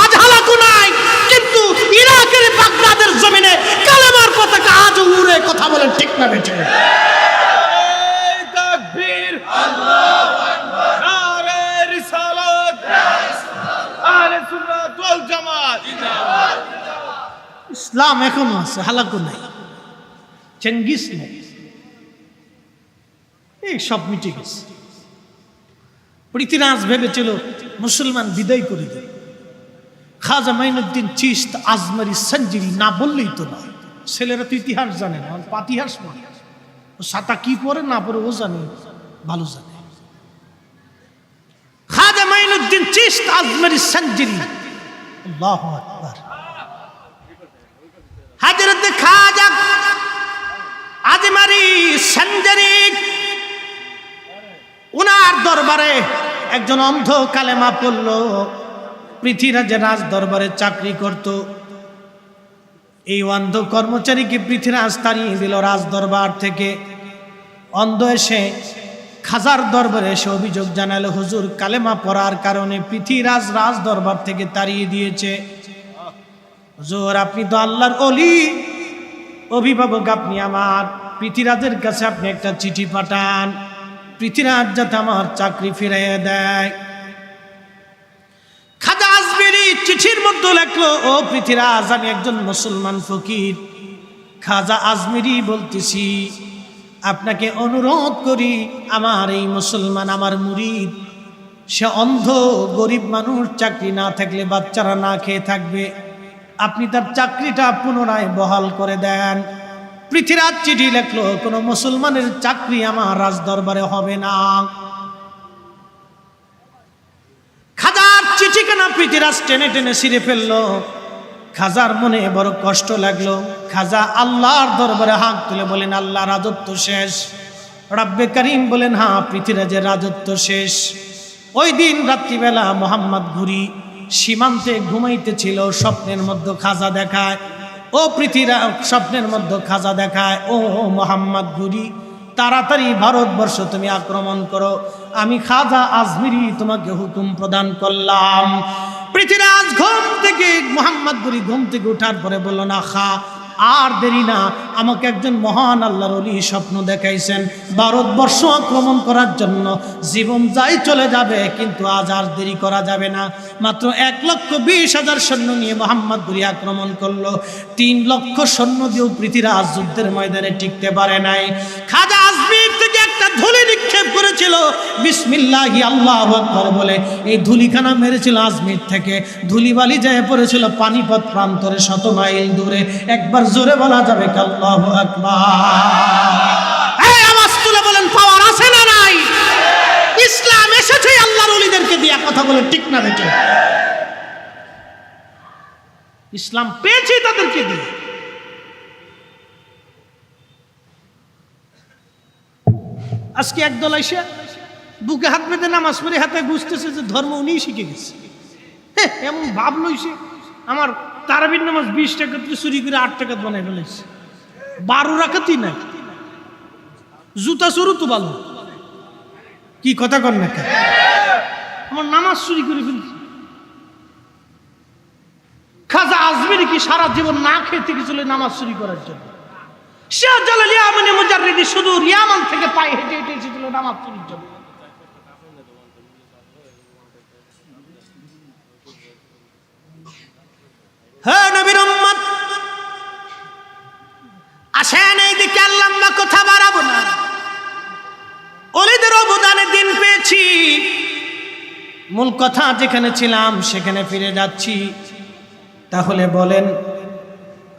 আজ হালাকু নাই, কিন্তু ইরাকের বাগদাদের জমিনে কালেমার পতাকা আজ উড়ে। কথা বলেন ঠিক না বেঠে? তাকবীর, আল্লাহু আকবার, নারে রিসালাত, আহলে সুন্নাত ওয়াল জামাত জিন্দাবাদ। ইসলাম এখনো আছে, হালাকু নাই, চেঙ্গিস নাই, এই সব মিটে গেছে। পৃথ্বীরাজ ভেবেছিল মুসলমান বিদায় করে দেবে। খাজা মাইনুদ্দিন চিশত, আজমারি, সঞ্জিরি না বললেই তো নয়। ছেলেরা তো ইতিহাস জানে না, পাতিহাস মানে ও সাতা কি পরে না পরে ও জানে, ভালো জানে। খাজা মাইনুদ্দিন চিশত, আজমারি, সঞ্জিরি, আল্লাহু আকবার। হযরত খাজা আজমারি সঞ্জিরি, উনার দরবারে একজন অন্ধ কালেমা পড়ল। পৃথ্বীরাজের রাজ দরবারে চাকরি করত। এই অন্ধ কর্মচারীকে পৃথ্বীরাজ তাড়িয়ে দিল রাজ দরবার থেকে। অন্ধ এসে খাজার দরবারে এসে অভিযোগ জানালো, হুজুর কালেমা পড়ার কারণে পৃথ্বীরাজ রাজ দরবার থেকে তাড়িয়ে দিয়েছে। হুজুর আপনি তো আল্লাহর ওলি, অভিভাবক আপনি আমার, পৃথ্বীরাজের কাছে আপনি একটা চিঠি পাঠান, পৃথ্বীরাজ যাতে আমার চাকরি ফিরিয়ে দেয়। খাজা আজমিরি চিঠির মধ্যে লেখলো, ও পৃথ্বীরাজ আমি একজন মুসলমান ফকির, খাজা আজমিরি বলতেছি, আপনাকে অনুরোধ করি, আমার এই মুসলমান আমার মুরিদ, সে অন্ধ গরিব মানুষ, চাকরি না থাকলে বাচ্চারা না খেয়ে থাকবে, আপনি তার চাকরিটা পুনরায় বহাল করে দেন। পৃথ্বীরাজ চিঠি লেখলো, কোনো মুসলমানের চাকরি আমার রাজ দরবারে হবে না। খাজার চিঠিখানা পৃথ্বীরাজ টেনে টেনে ছিঁড়ে ফেললো। খাজার মনে বড় কষ্ট লাগলো। খাজা আল্লাহর দরবারে হাত তুলে বলেন, আল্লাহ রাজত্ব শেষ। রব্বে করিম বলেন, হ্যাঁ পৃথ্বীরাজের রাজত্ব শেষ। ওই দিন রাত্রিবেলা মোহাম্মদ ঘুরি সীমান্তে ঘুমাইতেছিল, স্বপ্নের মধ্যে খাজা দেখায়, ও পৃথ্বীরাজ স্বপ্নের মধ্যে খাজা দেখায়, ও মোহাম্মদ ঘুরি তাড়াতাড়ি ভারতবর্ষ তুমি আক্রমণ করো, আমি খাজা আজমিরি তোমাকে হুকুম প্রদান করলাম। পৃথ্বীরাজ ঘুম থেকে, মোহাম্মদ ঘুরি ঘুম থেকে উঠার পরে বলল, না খা, আর দেরি না, আমাকে একজন মহান আল্লাহর ওলি স্বপ্ন দেখাইছেন, ভারতবর্ষ আক্রমণ করার জন্য জীবন যাই চলে যাবে, কিন্তু আজ আর দেরি করা যাবে না। মাত্র 1,20,000 সৈন্য নিয়ে মোহাম্মদ ঘুরি আক্রমণ করলো। 3 লক্ষ সৈন্য দিয়েও পৃথ্বীরাজ যুদ্ধের ময়দানে টিকতে পারে নাই। খাজা আজমির থেকে একটা ধুলি নিক্ষেপ করেছিল, বিসমিল্লাহি আল্লাহু আকবার বলে এই ধুলিখানা মেরেছিল আজমির থেকে। ধুলিবালি যায় পড়েছিল পানিপথ প্রান্তরে, 100 মাইল দূরে। একবার জোরে বলা যাবে আল্লাহু আকবার। এই আওয়াজ তুলে বলেন, পাওয়ার আছে না নাই? ইসলাম এসেছে আল্লাহর ওলিদেরকে দিয়া। কথা বলে ঠিক না বেটে? ইসলাম পেয়েছি তাদেরকে দিয়ে। আজকে একদল আইসা বুকে হাত বেঁধে নামাজ পড়ে হাতে বুঝতেছে যে ধর্ম উনিই শিখে গেছে। হ্যাঁ, এমন ভাব লইছে আমার তারাবির নামাজ 20 টাকা চুরি করে 8 টাকা বানাই ফেলেছে, 12 রাকাতই নাই, জুতা চুরু তো ভালো। কি কথা কর না কেন? আমার নামাজ চুরি করে ফেলছে। খাজা আজমিরি কি সারা জীবন না খেতে গেছিল নামাজ চুরি করার জন্য? শাহ জালাল ইয়ামানি মুজাররিদি শুধু ইয়ামান থেকে পায়ে হেঁটে হেঁটে এসেছিল নামাজ চুরির জন্য। হ্যাঁ নবীর উম্মত, আসেন এইদিকে, আল্লাহ কথা বাড়াবো না। ওলিদের অবদানে দিন পেয়েছি, মূল কথা যেখানে ছিলাম সেখানে ফিরে যাচ্ছি। তাহলে বলেন,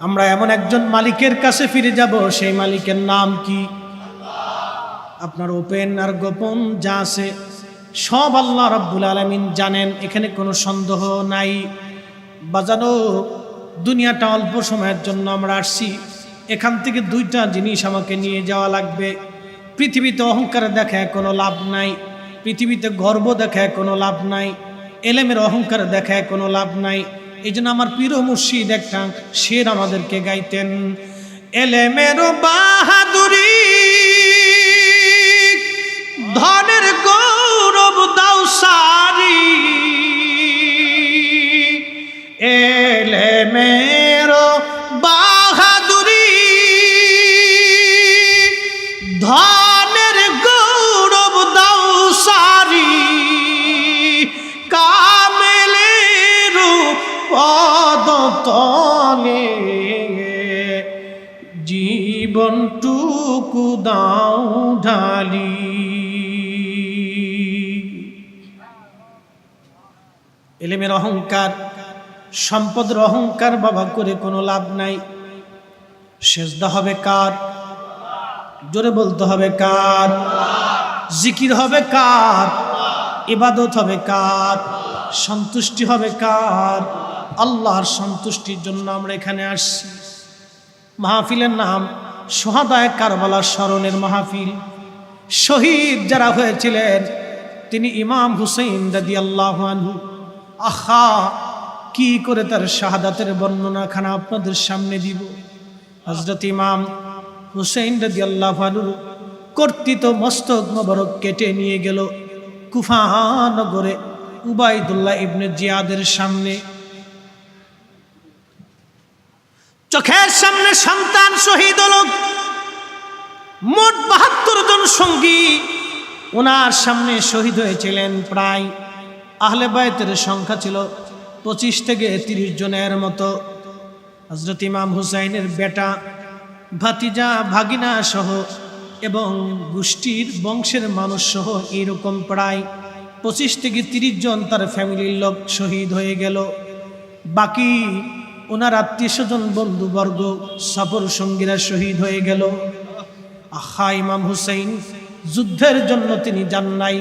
আমরা এমন একজন মালিকের কাছে ফিরে যাব, সেই মালিকের নাম কি? আপনার ওপেন আর গোপন যা আছে সব আল্লাহ রাব্বুল আলামিন জানেন, এখানে কোনো সন্দেহ নাই। বাজানো, দুনিয়াটা অল্প সময়ের জন্য আমরা আসছি, এখান থেকে 2টা জিনিস আমাকে নিয়ে যাওয়া লাগবে। পৃথিবীতে অহংকার দেখায় কোনো লাভ নাই, পৃথিবীতে গর্ব দেখায় কোনো লাভ নাই, এলেমের অহংকার দেখায় কোনো লাভ নাই। এই জন্য আমার পীর মুর্শিদ একটা শের আমাদেরকে গাইতেন, এলেমের বাহাদুরি ধনের গৌরব দাও সারি, এলেমের বাহাদুরি ধনের গৌরব দাও সারি, কামেলের পদতলে জীবনটুকু দাও ঢালি। এলেমের অহংকার, সম্পদের অহংকার বাবা করে কোনো লাভ নাই। সেজদা হবে কার? জোরে বলতে হবে কার? জিকির হবে কার? ইবাদত হবে কার? সন্তুষ্টি হবে কার? আল্লাহর সন্তুষ্টির জন্য আমরা এখানে আসছি। মাহফিলের নাম সোহাদায়ে কারবালার স্মরণের মাহফিল। শহীদ যারা হয়েছিলেন তিনি ইমাম হুসাইন রাদিয়াল্লাহু আনহু। আহা, কি করে তার শাহাদাতের বর্ণনাখানা আপনাদের সামনে দিব। হযরত ইমাম হুসাইন রাদিয়াল্লাহু আনহু কর্তৃত মস্তক মোবারক কেটে নিয়ে গেল কুফা নগরে উবাইদুল্লাহ ইবনে জিয়াদের সামনে। চোখের সামনে সন্তান শহীদ হল। মোট 72 জন সঙ্গী ওনার সামনে শহীদ হয়েছিলেন। প্রায় আহলে বায়তের সংখ্যা ছিল 25 থেকে 30 জনের মতো। হযরত ইমাম হুসাইনের বেটা, ভাতিজা, ভাগিনা সহ এবং গোষ্ঠীর বংশের মানুষ সহ এরকম প্রায় 25 থেকে 30 জন তার ফ্যামিলির লোক শহীদ হয়ে গেল। বাকি ওনার আত্মীয়স্বজন, বন্ধুবর্গ, সফর সঙ্গীরা শহীদ হয়ে গেল। আহা, ইমাম হুসাইন যুদ্ধের জন্য তিনি যান নাই,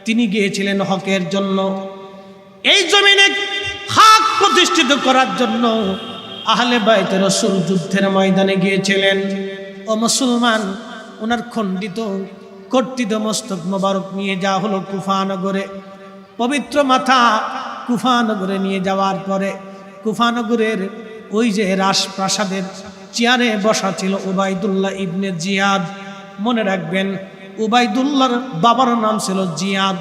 তিনি গিয়েছিলেন হকের জন্য। এই জমিনে হক প্রতিষ্ঠিত করার জন্য আহলে বাইত রাসূল যুদ্ধের ময়দানে গিয়েছিলেন। ও মুসলমান, ওনার খণ্ডিত কর্তৃত মস্তক মোবারক নিয়ে যাওয়া হলো কুফা নগরে। পবিত্র মাথা কুফা নগরে নিয়ে যাওয়ার পরে কুফা নগরের ওই যে রাজপ্রাসাদের চেয়ারে বসা ছিল উবাইদুল্লাহ ইবনে জিয়াদ। মনে রাখবেন, উবাইদুল্লাহর বাবার নাম ছিল জিয়াদ।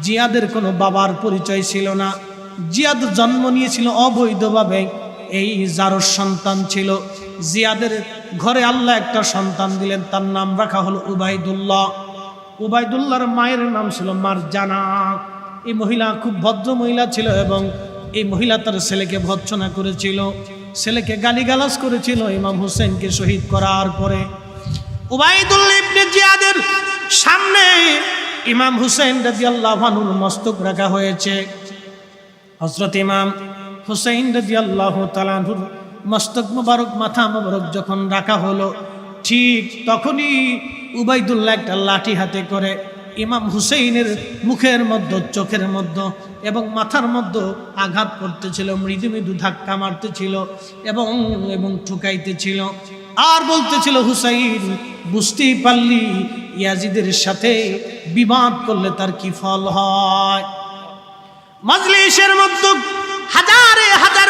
জিয়াদের কোনো বাবার পরিচয় ছিল না। জিয়াদ জন্ম নিয়েছিল অবৈধভাবে, এই যারর সন্তান ছিল। জিয়াদের ঘরে আল্লাহ একটা সন্তান দিলেন, তার নাম রাখা হলো উবাইদুল্লাহ। উবাইদুল্লাহর মায়ের নাম ছিল মারজানা। এই মহিলা খুব ভদ্র মহিলা ছিল এবং এই মহিলা তার ছেলেকে ভর্ৎসনা করেছিল, ছেলেকে গালিগালাজ করেছিল। ইমাম হুসেনকে শহীদ করার পরে উবাইদুল্লাহ ইবনে জিয়াদের সামনে ইমাম হুসেন রাদিয়াল্লাহু আনহুর মস্তক রাখা হয়েছে। হযরত ইমাম হুসেন রাদিয়াল্লাহু তাআলা আনহুর মস্তক মোবারক, মাথা মোবারক যখন রাখা হলো, ঠিক তখনই উবাইদুল্লাহ একটা লাঠি হাতে করে ইমাম হুসেইনের মুখের মধ্যে, চোখের মধ্যে এবং মাথার মধ্যে আঘাত করতেছিল, মৃদু মৃদু ধাক্কা মারতেছিল এবং ঠুকাইতেছিল। আর বলতেছিল, হুসাইন বুঝতেই পারলি ইয়াজিদের সাথে বিবাদ করলে তার কি ফল হয়। মজলিসের মধ্যে হাজারে হাজার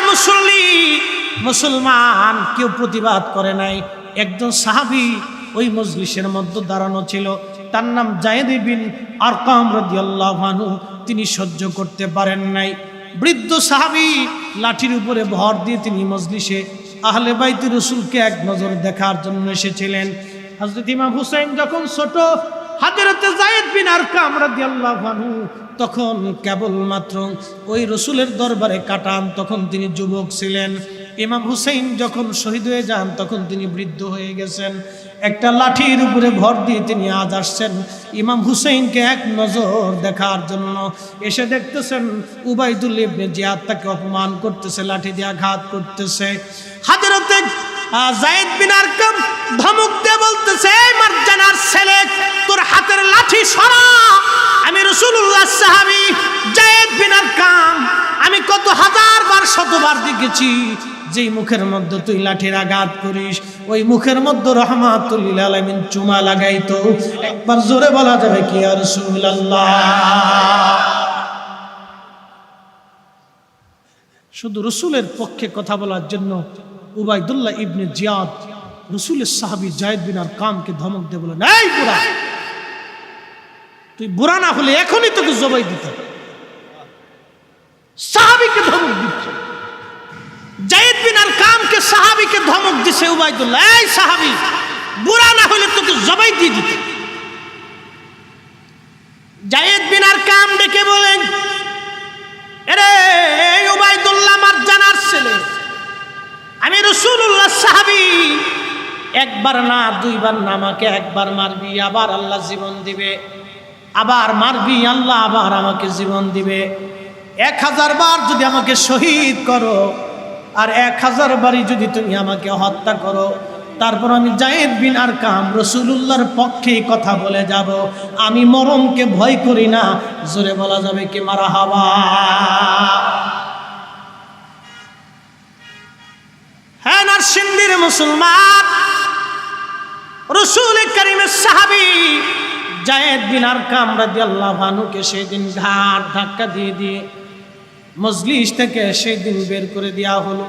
মুসলমান কেউ প্রতিবাদ করে নাই। একজন সাহাবী ওই মজলিসের মধ্যে দাঁড়ানো ছিল, তার নাম যায়েদ বিন আরকাম রাদিয়াল্লাহু আনহু। তিনি সহ্য করতে পারেন নাই। বৃদ্ধ সাহাবী লাঠির উপরে ভর দিয়ে তিনি মজলিসে আহলে বাইত রাসূলকে এক নজর দেখার জন্য এসেছিলেন। হযরত ইমাম হুসাইন যখন ছোট, হযরত যায়েদ বিন আরকাম রাদিয়াল্লাহু আনহু তখন কেবলমাত্র ওই রসুলের দরবারে কাটান, তখন তিনি যুবক ছিলেন। ইমাম হুসাইন যখন শহীদ হয়ে যান তখন তিনি বৃদ্ধ হয়ে গেছেন। একটা লাঠির উপরে ভর দিয়ে তিনি আজ আসছেন ইমাম হুসাইনকে এক নজর দেখার জন্য। এসে দেখতেছেন উবাইদুল্লাহ ইবনে জিয়াদ তাকে অপমান করতেছে, লাঠি দিয়ে আঘাত করতেছে। হযরত যায়েদ বিন আরকাম ধমক দিয়ে বলতেছে, এই মারজানার ছেলে, তোর হাতের লাঠি সরা। আমি রাসূলুল্লাহ সাহাবী যায়েদ বিন আরকাম, আমি কত হাজার বার শতবার দেখেছি যেই মুখের মধ্যে তুই লাঠির আঘাত করিস ওই মুখের মধ্যে রাহমাতুল লিল আলামিন চুমা লাগাইতো। একবার জোরে বলা যাবে কি ইয়া রাসূলুল্লাহ? শুধু রসুলের পক্ষে কথা বলার জন্য উবাইদুল্লাহ ইবনে জিয়াদ রসুলের সাহাবী যায়েদ বিন আরকামকে ধমক দিয়ে বলেন, এই বুড়া, তুই বুড়া না হলে এখনই তোকে জবাই দিতাম। সাহাবীকে ধমক দিচ্ছে, যায়েদ বিন আরকামকে সাহাবীকে ধমক দিছে উবাইদুল্লাহ, এই সাহাবী, বুড়া না হলে তোকে জবাই দিয়ে দিত। যায়েদ বিন আরকাম ডেকে বলেন, আরে উবাইদুল্লাহ মারজানার ছেলে, আমি রাসূলুল্লাহ সাহাবী, একবার না দুইবার না, আমাকে একবার মারবি আবার আল্লাহ জীবন দিবে, আবার মারবি আল্লাহ আবার আমাকে জীবন দিবে। 1000 বার যদি আমাকে শহীদ করো আর 1000 বারই যদি তুমি আমাকে হত্যা করো, তারপর আমি যায়েদ বিন আরকাম রাসূলুল্লাহর পক্ষে কথা বলে যাব। আমি মরণকে ভয় করি না। জোরে বলা যাবে কি মারহাবা? হ্যাঁ নরসিংদীর মুসলমান, রাসূল কারীমের সাহাবী যায়েদ বিন আরকাম রাদিয়াল্লাহু আনহুকে সেদিন ঘাট ধাক্কা দিয়ে দিয়ে মজলিস থেকে সেদিন বের করে দেওয়া হলো।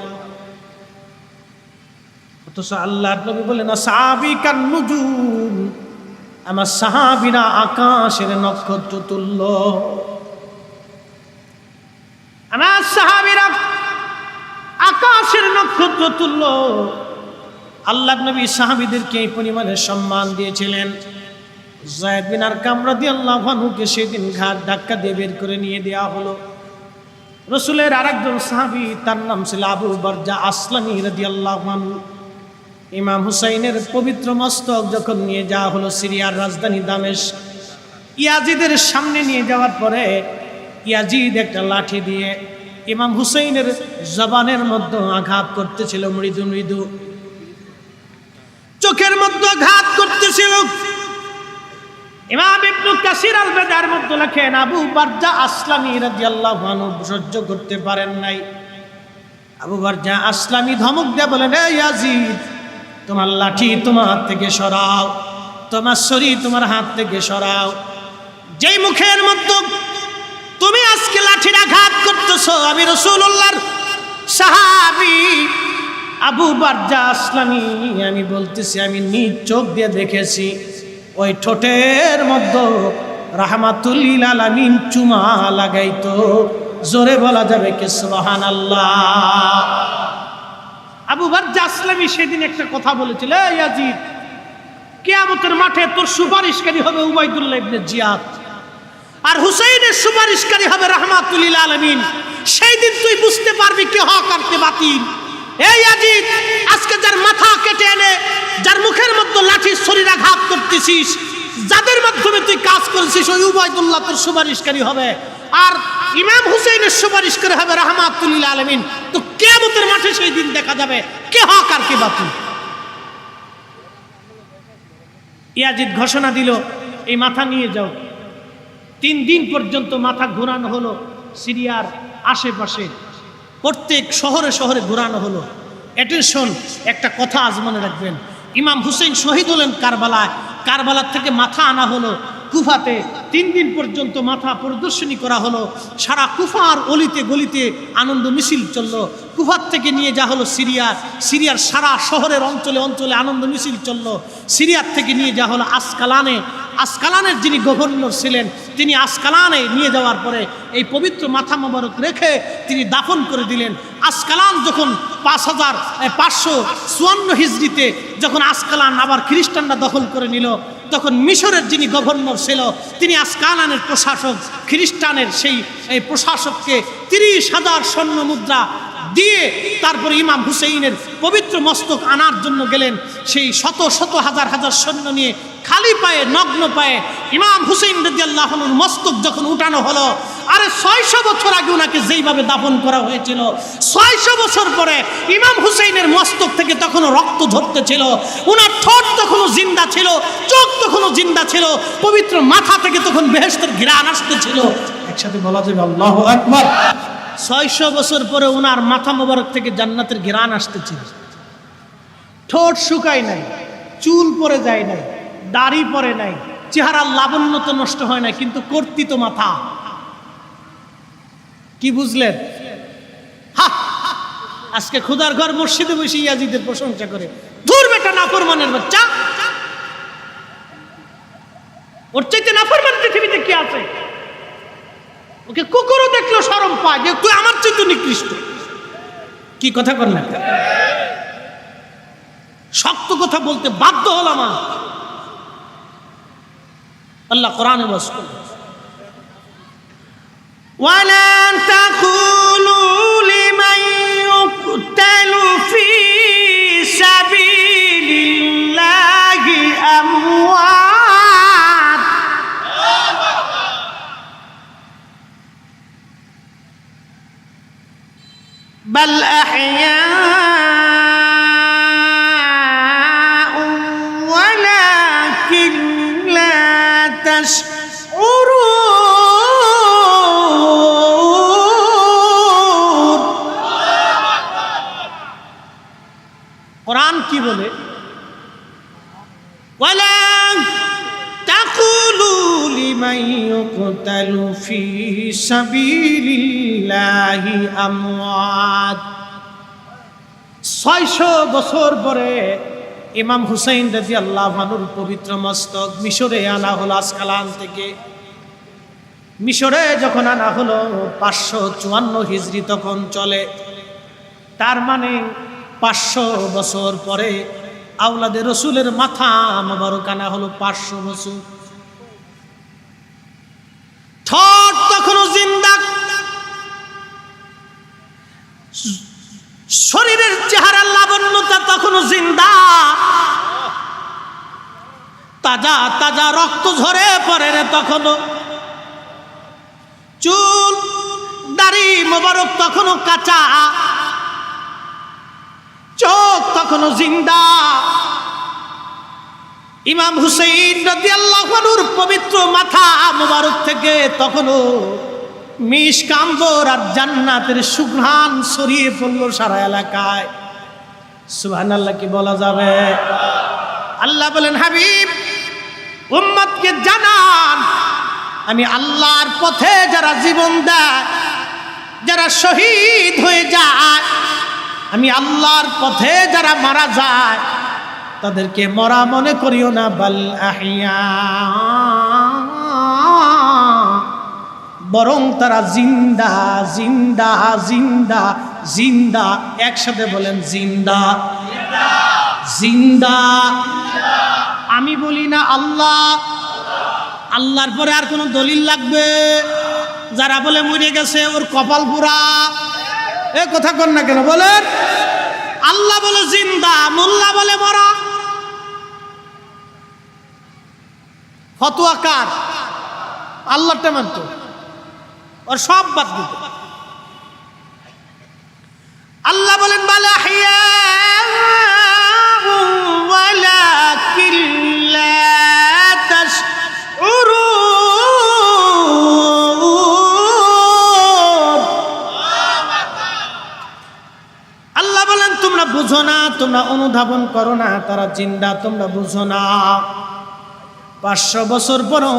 অথচ আল্লাহর নবী বলেন, সাহাবী কান নুজুম, আমার সাহাবীরা আকাশের নক্ষত্র তুল্য। আমার সাহাবীরা আকাশের নক্ষত্র তুল্য। আল্লাহর নবী সাহাবীদেরকে এই পরিমাণে সম্মান দিয়েছিলেন। যায়েদ বিন আরকাম রাদিয়াল্লাহু আনহুকে সেদিন ঘাট ধাক্কা দিয়ে বের করে নিয়ে দেওয়া হলো। রসুলের আরেকজন সাহাবী, তার নাম ছিল আবু বারজা আসলামী রাদিয়াল্লাহু আনহু। ইমাম হুসাইনের পবিত্র মস্তক যখন নিয়ে যাওয়া হলো সিরিয়ার রাজধানী দামেস্ক, ইয়াজিদের সামনে নিয়ে যাওয়ার পরে ইয়াজিদ একটা লাঠি দিয়ে ইমাম হুসাইনের জবানের মধ্যে আঘাত করতেছিল, মৃদু মৃদু চোখের মধ্যে আঘাত করতেছিল। ইমাম ইবনে কাসির আল বেদার মধ্যে লেখেন, আবু বারজা আসলামী রাদিয়াল্লাহু আনহু সহ্য করতে পারেন নাই। আবু বারজা আসলামী ধমক দিয়ে বলেন, এই ইয়াজিদ, তোমার লাঠি তোমার হাত থেকে সরাও, তোমার ছুরি তোমার হাত থেকে সরাও। যেই মুখের মধ্যে তুমি আজকে লাঠির আঘাত করতেছো, আমি রাসূলুল্লাহর সাহাবী আবু বারজা আসলামী, আমি বলতেছি, আমি নিজ চোখ দিয়ে দেখেছি ওই ঠোঁটের মধ্যে রাহমাতুল লিল আলামিন চুমা লাগাইতো। জোরে বলা যাবে কি সুবহানাল্লাহ? আবু বারজা আসলামী সেদিন একটা কথা বলেছিল, ইয়াজিদ, কিয়ামতের মাঠে তোর সুপারিশকারী হবে উবাইদুল্লাহ ইবনে জিয়াদ, আর হুসাইনের সুপারিশকারী হবে রাহমাতুল লিল আলামিন। সেই দিন তুই বুঝতে পারবি কে হক আর কে বাতিল। এই ইয়াজিদ, আজকে যার মাথা কেটে এনে যার মুখের মধ্যে লাঠির ছুরির আঘাত করতেছিস, যাদের মাধ্যমে তুই কাজ করছিস, ওই উবাইদুল্লাহ তোর সুপারিশকারী হবে, আর ইমাম হুসাইনের সুপারিশকারী হবে রাহমাতুল লিল আলামিন। তো কিয়ামতের মাঠে সেই দিন দেখা যাবে কে হক আর কে বাতিল। ইয়াজিদ ঘোষণা দিল, এই মাথা নিয়ে যাও। 3 দিন পর্যন্ত মাথা ঘোরানো হলো সিরিয়ার আশেপাশে, প্রত্যেক শহরে শহরে ঘোরানো হলো। অ্যাটেনশন, একটা কথা আজ মনে রাখবেন, ইমাম হুসেন শহীদ হলেন কারবালায়। কারবালার থেকে মাথা আনা হলো কুফাতে। 3 দিন পর্যন্ত মাথা প্রদর্শনী করা হলো। সারা কুফার অলিতে গলিতে আনন্দ মিছিল চলল। কুফার থেকে নিয়ে যা হলো সিরিয়ার সারা শহরের অঞ্চলে অঞ্চলে আনন্দ মিছিল চলল। সিরিয়ার থেকে নিয়ে যা হলো আসকালানের যিনি গভর্নর ছিলেন তিনি আসকালানে নিয়ে যাওয়ার পরে এই পবিত্র মাথা মোবারক রেখে তিনি দাফন করে দিলেন। আসকালান যখন 5554 হিজরিতে যখন আসকালান আবার খ্রিস্টানরা দখল করে নিল, তখন মিশরের যিনি গভর্নর ছিল তিনি আসকালানের প্রশাসক, খ্রিস্টানের এই প্রশাসককে 30,000 স্বর্ণ মুদ্রা দিয়ে তারপরে ইমাম হুসেইনের পবিত্র মস্তক আনার জন্য গেলেন। সেই শত শত হাজার হাজার সৈন্য নিয়ে খালি পায়ে নগ্ন পায়ে ইমাম হুসেইন রাদিয়াল্লাহু আনহুর মস্তক যখন উঠানো হলো, আরে 600 বছর আগে ওনাকে যেইভাবে দাফন করা হয়েছিল 600 বছর পরে ইমাম হুসেইনের মস্তক থেকে তখনও রক্ত ঝরতেছিল, ওনার ঠোঁট তখনও জিন্দা ছিল, চোখ তখনও জিন্দা ছিল, পবিত্র মাথা থেকে তখন বেহেশতের ঘ্রাণ আসতেছিল। একসাথে বলা যাবে আল্লাহু আকবার। 600 বছর পরে ওনার মাথা মোবারক থেকে জান্নাতের ঘ্রাণ আসতেছিল। ঠোঁট শুকায় নাই, চুল পরে যায় নাই, দাড়ি পরে নাই, চেহারার লাবণ্য তো নষ্ট হয় নাই, কিন্তু কর্তিত মাথা। কি বুঝলেন? আজকে খুদার ঘর মসজিদে বসে ইয়াজিদের প্রশংসা করে, ধুর বেটা নাফরমানের বাচ্চা, ওর চাইতে নাফরমান পৃথিবীতে কি আছে? ওকে কুকুরও দেখলো শরম পায় যে তুই আমার চাইতে নিকৃষ্ট। কি কথা কর না, শক্ত কথা বলতে বাধ্য হলাম। আল্লাহ কোরআনে বস করে, ওয়ালা তাকুলু লিমান ইউকতালু ফি সাবিলিল্লাহি আমওয়াত বাল আহইয়াউ ওয়ালাকিন লা তাশউরুন। কোরআন কি বলে? ওয়ালা তাকুলু লিমান ইউকতালু ফি সাবিলিল্লাহি আমওয়াত। 600 বছর পরে ইমাম হুসাইন রাদিয়াল্লাহু আনহুর পবিত্র মস্তক মিশরে আনা হলো। আসকালান থেকে মিশরে যখন আনা হলো 554 হিজরি তখন চলে। তার মানে 500 বছর পরে আওলাদে রসুলের মাথা মোবারক আনা হলো 500 বছর। ঠোঁট তখনও জিন্দা, শরীরের চেহারার লাবণ্যতা তখনও জিন্দা, তাজা তাজা রক্ত ঝরে পড়ে রে তখনও, চুল দাড়ি মোবারক তখনও কাঁচা, চোখ তখনও জিন্দা। ইমাম হুসেইন রাদিয়াল্লাহু আনহুর পবিত্র মাথা মোবারক থেকে তখনও মিশক আম্বর আর জান্নাতের সুঘ্রাণ ছড়িয়ে পড়ল সারা এলাকায়। সুবহানাল্লাহ কি বলা যাবে? আল্লাহ বলেন, হাবিব উম্মতকে জানান আমি আল্লাহর পথে যারা জীবন দেয়, যারা শহীদ হয়ে যায়, আমি আল্লাহর পথে যারা মারা যায় তাদেরকে মরা মনে করিও না, বাল আহিয়া, বরং তারা জিন্দা জিন্দা জিন্দা জিন্দা। একসাথে বলেন জিন্দা জিন্দা। আমি বলি না আল্লাহ, আল্লাহর পরে আর কোনো দলিল লাগবে? যারা বলে মরে গেছে ওর কপাল পুরা, এ কথা কর না কেন বলেন? আল্লাহ বলে জিন্দা, মোল্লা বলে মরা। ফতোয়া কার? আল্লাহটা মানতো, ওর সব বাদ দিত। আল্লাহ বলেন বালা হিয়া ওয়ালাকিন লা তাশউরুন। আল্লাহ বলেন তোমরা বুঝো না, তোমরা অনুধাবন করো না, তারা জিন্দা, তোমরা বুঝো না। 500 বছর পরও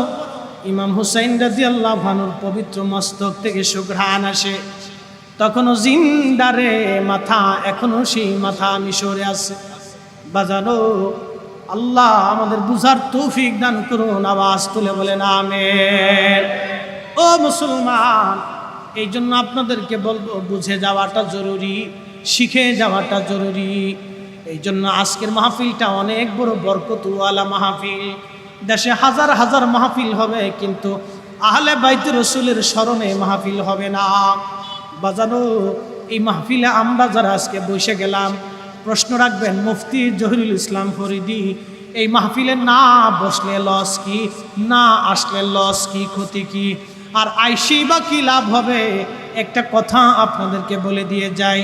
ইমাম হুসাইন রাদিয়াল্লাহু আনহুর পবিত্র মস্তক থেকে সুঘ্রাণ আসে, তখনও জিন্দারে মাথা, এখনো সেই মাথা মিশরে আছে। বাজানো, আল্লাহ আমাদের বুঝার তৌফিক দান করুন। আওয়াজ তুলে বলেন আমিন। ও মুসলমান, এই জন্য আপনাদেরকে বলবো, বুঝে যাওয়াটা জরুরি, শিখে যাওয়াটা জরুরি। এই জন্য আজকের মাহফিলটা অনেক বড় বরকতওয়ালা মাহফিল। দেশে হাজার হাজার মাহফিল হবে, কিন্তু আহলে বাইত রাসূলের স্মরণে মাহফিল হবে না। বাজানো, এই মাহফিলে আমরা যারা আজকে বসে গেলাম, প্রশ্ন রাখবেন মুফতি জহিরুল ইসলাম ফরিদি, এই মাহফিলে না বসলে লস কি, না আসলে লস কি, ক্ষতি কি, আর আইসি বা কি লাভ হবে? একটা কথা আপনাদেরকে বলে দিয়ে যাই।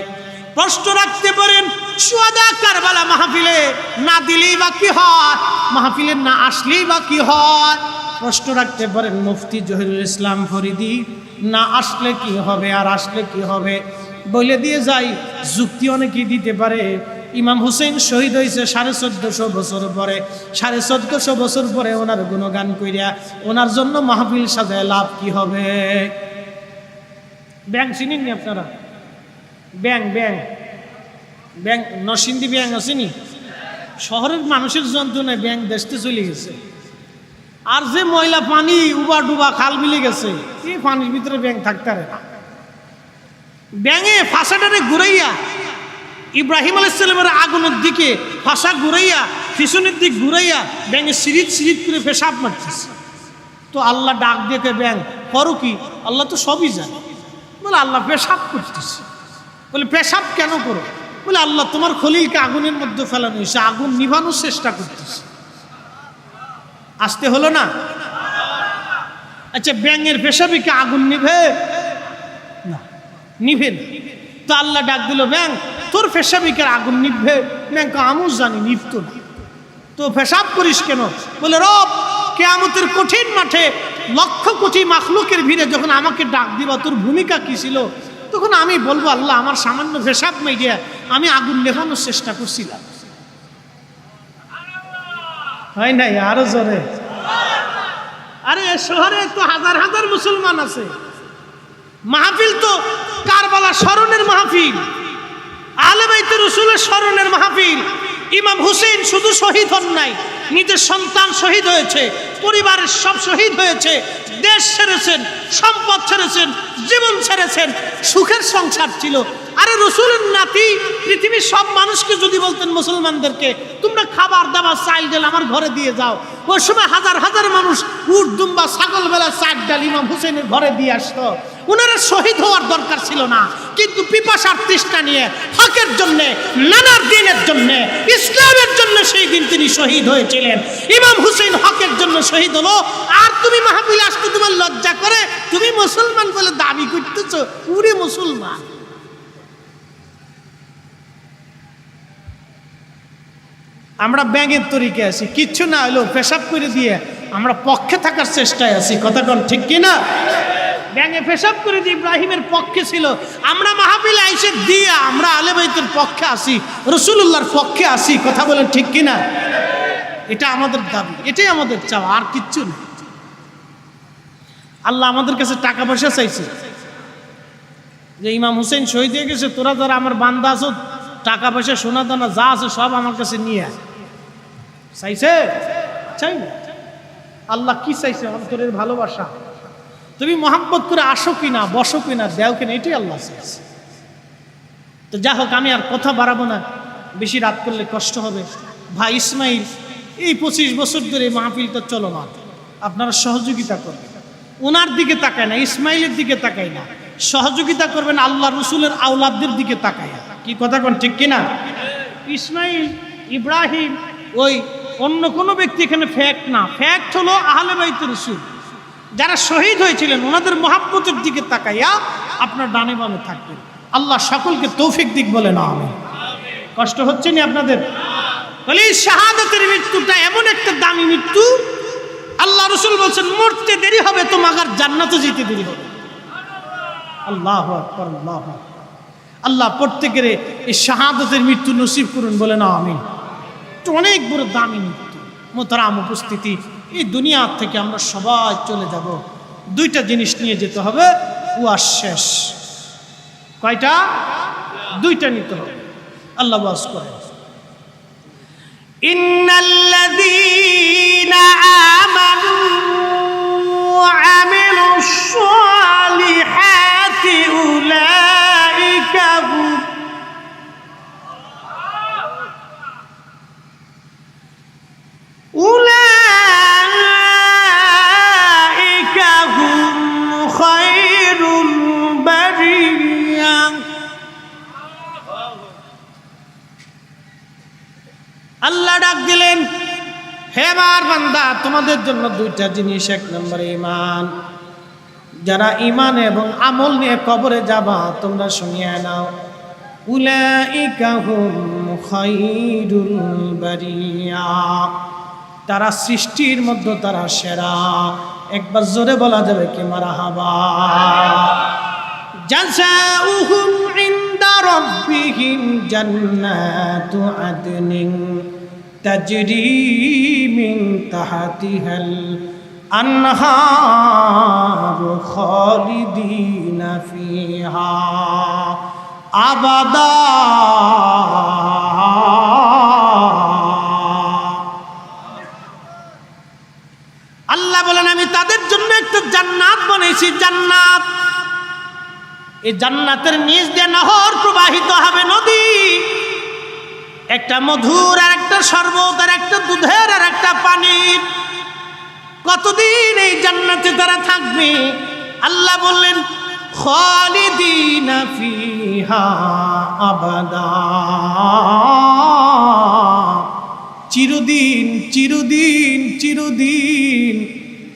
প্রশ্ন রাখতে পারেন, শুহাদা কারবালা মাহফিলে না দিলেই বা কি হয়, মাহফিলে না আসলেই বা কি হয়? প্রশ্ন রাখতে পারেন মুফতি জহিরুল ইসলাম ফরিদি, না আসলে কি হবে আর আসলে কি হবে? বলে দিয়ে যাই, যুক্তি অনেকেই দিতে পারে। ইমাম হুসেন শহীদ হয়েছে 1450 বছর পরে, 1450 বছর পরে ওনার গুণগান কইরা ওনার জন্য মাহফিল সাজায় লাভ কি হবে? ব্যাং চিনেননি আপনারা? ব্যাং ব্যাং ব্যাং নরসিংদী ব্যাং আসেনি? শহরের মানুষের যন্ত্রণায় ব্যাং দেশতে চলে গেছে। আর যে ময়লা পানি উবা ডুবা খাল মিলে গেছে, এই পানির ভিতরে ব্যাং থাকতে পারে না। ব্যাঙে ফাঁসাটারে ঘুরাইয়া ইব্রাহিম আলাইহিস সালামের আগুনের দিকে ফাঁসা ঘুরাইয়া, পিছনের দিক ঘুরাইয়া ব্যাঙে সিরিত সিরিত করে পেশাব মারতেছে। তো আল্লাহ ডাক দেখে, ব্যাং করো কি? আল্লাহ তো সবই জানে। বলে আল্লাহ পেশাব করতেছে। বলে পেশাব কেন করো? বলে আল্লাহ তোমার খলিলকে আগুনের মধ্যে ফেলানো হয়েছে, আগুন নিভানোর চেষ্টা করতেছে। আসতে হলো না? আচ্ছা, ব্যাঙের পেশাবে কি আগুন নিভে না? নিভে না। তো আল্লাহ ডাক দিল, ব্যাং তোর পেশাবিকের আগুন নিভবে? ব্যাং আমিও জানি নিভত না, তো পেশাব করিস কেন? বলে রব, কিয়ামতের কঠিন মাঠে লক্ষ কোটি মাখলুকের ভিড়ে যখন আমাকে ডাক দিবা, তোর ভূমিকা কি ছিল? তখন আমি বলবো, আল্লাহ আমার সামান্য পেশাব মেয়ে আমি আগুন নেভানোর চেষ্টা করছিলাম। হয় নাই? আরো জোরে। আরে শহরে তো হাজার হাজার মুসলমান আছে, মাহফিল তো কারবালা স্মরণের মাহফিল, আহলে বাইত রাসূলের স্মরণের মাহফিল। ইমাম হুসেন শুধু শহীদ হন নাই, নিজের সন্তান শহীদ হয়েছে, পরিবারের সব শহীদ হয়েছে, দেশ ছেড়েছেন, সম্পদ ছেড়েছেন, জীবন ছেড়েছেন, সুখের সংসার ছিল। আরে রসুলের নাতি পৃথিবীর সব মানুষকে যদি বলতেন, মুসলমানদেরকে, তোমরা খাবার দাবার চাল ডাল আমার ঘরে দিয়ে যাও, ওই সময় হাজার হাজার মানুষ উট দুম্বা ছাগল বেলা চাল ডাল ইমাম হুসেনের ঘরে দিয়ে আসতো। ওনারা শহীদ হওয়ার দরকার ছিল না, কিন্তু পিপাসার তৃষ্ণা নিয়ে হকের জন্য, নানার দিনের জন্য, ইসলামের জন্য সেই দিন তিনি শহীদ হয়েছিলেন। ইমাম হুসেন হকের জন্য শহীদ হলো। আর তুমি মাহফিলে আসতে তোমার লজ্জা করে, তুমি মুসলমান বলে দাবি করতেছো? উরে মুসলমান! আমরা ব্যাঙের তরিকে আছি, কিচ্ছু না হলেও পেশাব করে দিয়ে আমরা পক্ষে থাকার চেষ্টায় আছি। কথা কোন ঠিক কিনা? ব্যাঙে পেশাব করে দিয়ে ইব্রাহিমের পক্ষে ছিল, আমরা মাহফিলে আইসে দিয়া আমরা আহলে বাইতের পক্ষে আসি, রাসূলুল্লাহর পক্ষে আসি। কথা বলেন ঠিক কিনা? এটা আমাদের দাবি, এটাই আমাদের চাওয়া, আর কিচ্ছু নেই। আল্লাহ আমাদের কাছে টাকা পয়সা চাইছে যে ইমাম হুসেন শহীদ হয়ে গেছে, তোরা যারা আমার বান্দা আছো, টাকা পয়সা সোনা দানা যা আছে সব আমার কাছে নিয়ে আয়। চাইছে? চাই না। আল্লাহ কি চাইছে? অন্তরের ভালোবাসা। তুমি মহাব্বত করে আসো কিনা, বসো কিনা, দেও কিনা, এটাই আল্লাহ চাইছে। তো যা হোক, আমি আর কথা বাড়াবো না, বেশি রাত করলে কষ্ট হবে। ভাই ইসমাইল এই 25 বছর ধরে মাহফিলটা চলমান, আপনারা সহযোগিতা করবেন। ওনার দিকে তাকায় না, ইসমাইলের দিকে তাকায় না, সহযোগিতা করবেন আল্লাহ রসুলের আওলাদদের দিকে তাকায়। কি কথা কোন ঠিক কিনা? ইসমাইল, ইব্রাহিম, ওই অন্য কোনো ব্যক্তি এখানে ফ্যাক্ট না, ফ্যাক্ট হলো আহলে বাইত রাসূল যারা শহীদ হয়েছিলেন, ওনাদের মহাব্বতের দিকে তাকাইয়া আপনার ডানে বামে থাকবেন। আল্লাহ সকলকে তৌফিক দিক বলে না। আমি কষ্ট হচ্ছে না আপনাদের? বলি শাহাদাতের মৃত্যুটা এমন একটা দামি মৃত্যু, আল্লাহ রসুল বলছেন মরতে দেরি হবে তো মাগার জান্নাতে যেতে দেরি হবে। আল্লাহু আকবার, আল্লাহু আকবার। আল্লাহ প্রত্যেকের এই শাহাদাতের মৃত্যু নসিব করুন, বলে না আমিন। এটা অনেক বড় দামি মৃত্যু। মোহতারাম উপস্থিতি, এই দুনিয়া থেকে আমরা সবাই চলে যাব, দুইটা জিনিস নিয়ে যেতে হবে, ওয়াজ শেষ। কয়টা? দুইটা নিতে হবে। আল্লাহ ওয়াজ করে, ইন্নাল্লাযীনা আমানু ওয়া আমিলুস সালিহাতি উলাইকা হুম খায়রুল বারিয়া। আল্লাহ ডাক দিলেন, হে আমার বান্দা, তোমাদের জন্য দুইটা জিনিস। এক নম্বরে ঈমান। যারা ঈমান এবং আমল নিয়ে কবরে যাবা, তোমরা শুনিয়ে নাও, উলাইকা হুম খায়রুল বারিয়া, তারা সৃষ্টির মধ্যে তারা সেরা। একবার জোরে বলা যাবে কি মারহাবা। জাযাউহুম ইনদা রাব্বিহিম জান্নাতু আদনিন তাজরি মিন তাহতিহাল আনহারু খালিদিনা ফিহা আবাদা। আল্লাহ বলেন, আমি তাদের জন্য একটা জান্নাত বানাইছি। জান্নাত, এই জান্নাতের নিচ দিয়ে নহর প্রবাহিত হবে, নদী। একটা মধুর, আর একটা শরবত, আর একটা দুধের, আর একটা পানির। কতদিন এই জান্নাতে তারা থাকবে? আল্লাহ বললেন, খালিদিনা ফিহা আবাদা, চিরদিন চিরদিন চিরদিন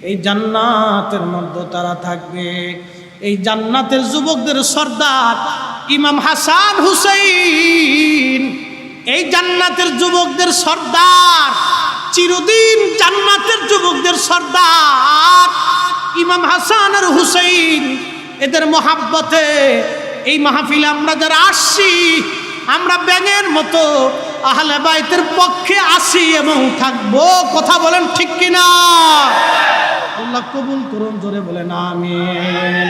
এই জান্নাতের মধ্যে তারা থাকবে। এই জান্নাতের যুবকদের সর্দার ইমাম হাসান হুসাইন, এই জান্নাতের যুবকদের সর্দার, চিরদিন জান্নাতের যুবকদের সর্দার ইমাম হাসান আর হুসাইন। এদের মোহাব্বতে এই মাহফিলে আমরা যারা আসছি, আমরা ব্যাঙের মতো আহলে বাইতের পক্ষে আসি এবং থাকবো। কথা বলেন ঠিক কিনা? আল্লাহ কবুল করুন, জোরে বলেন আমিন।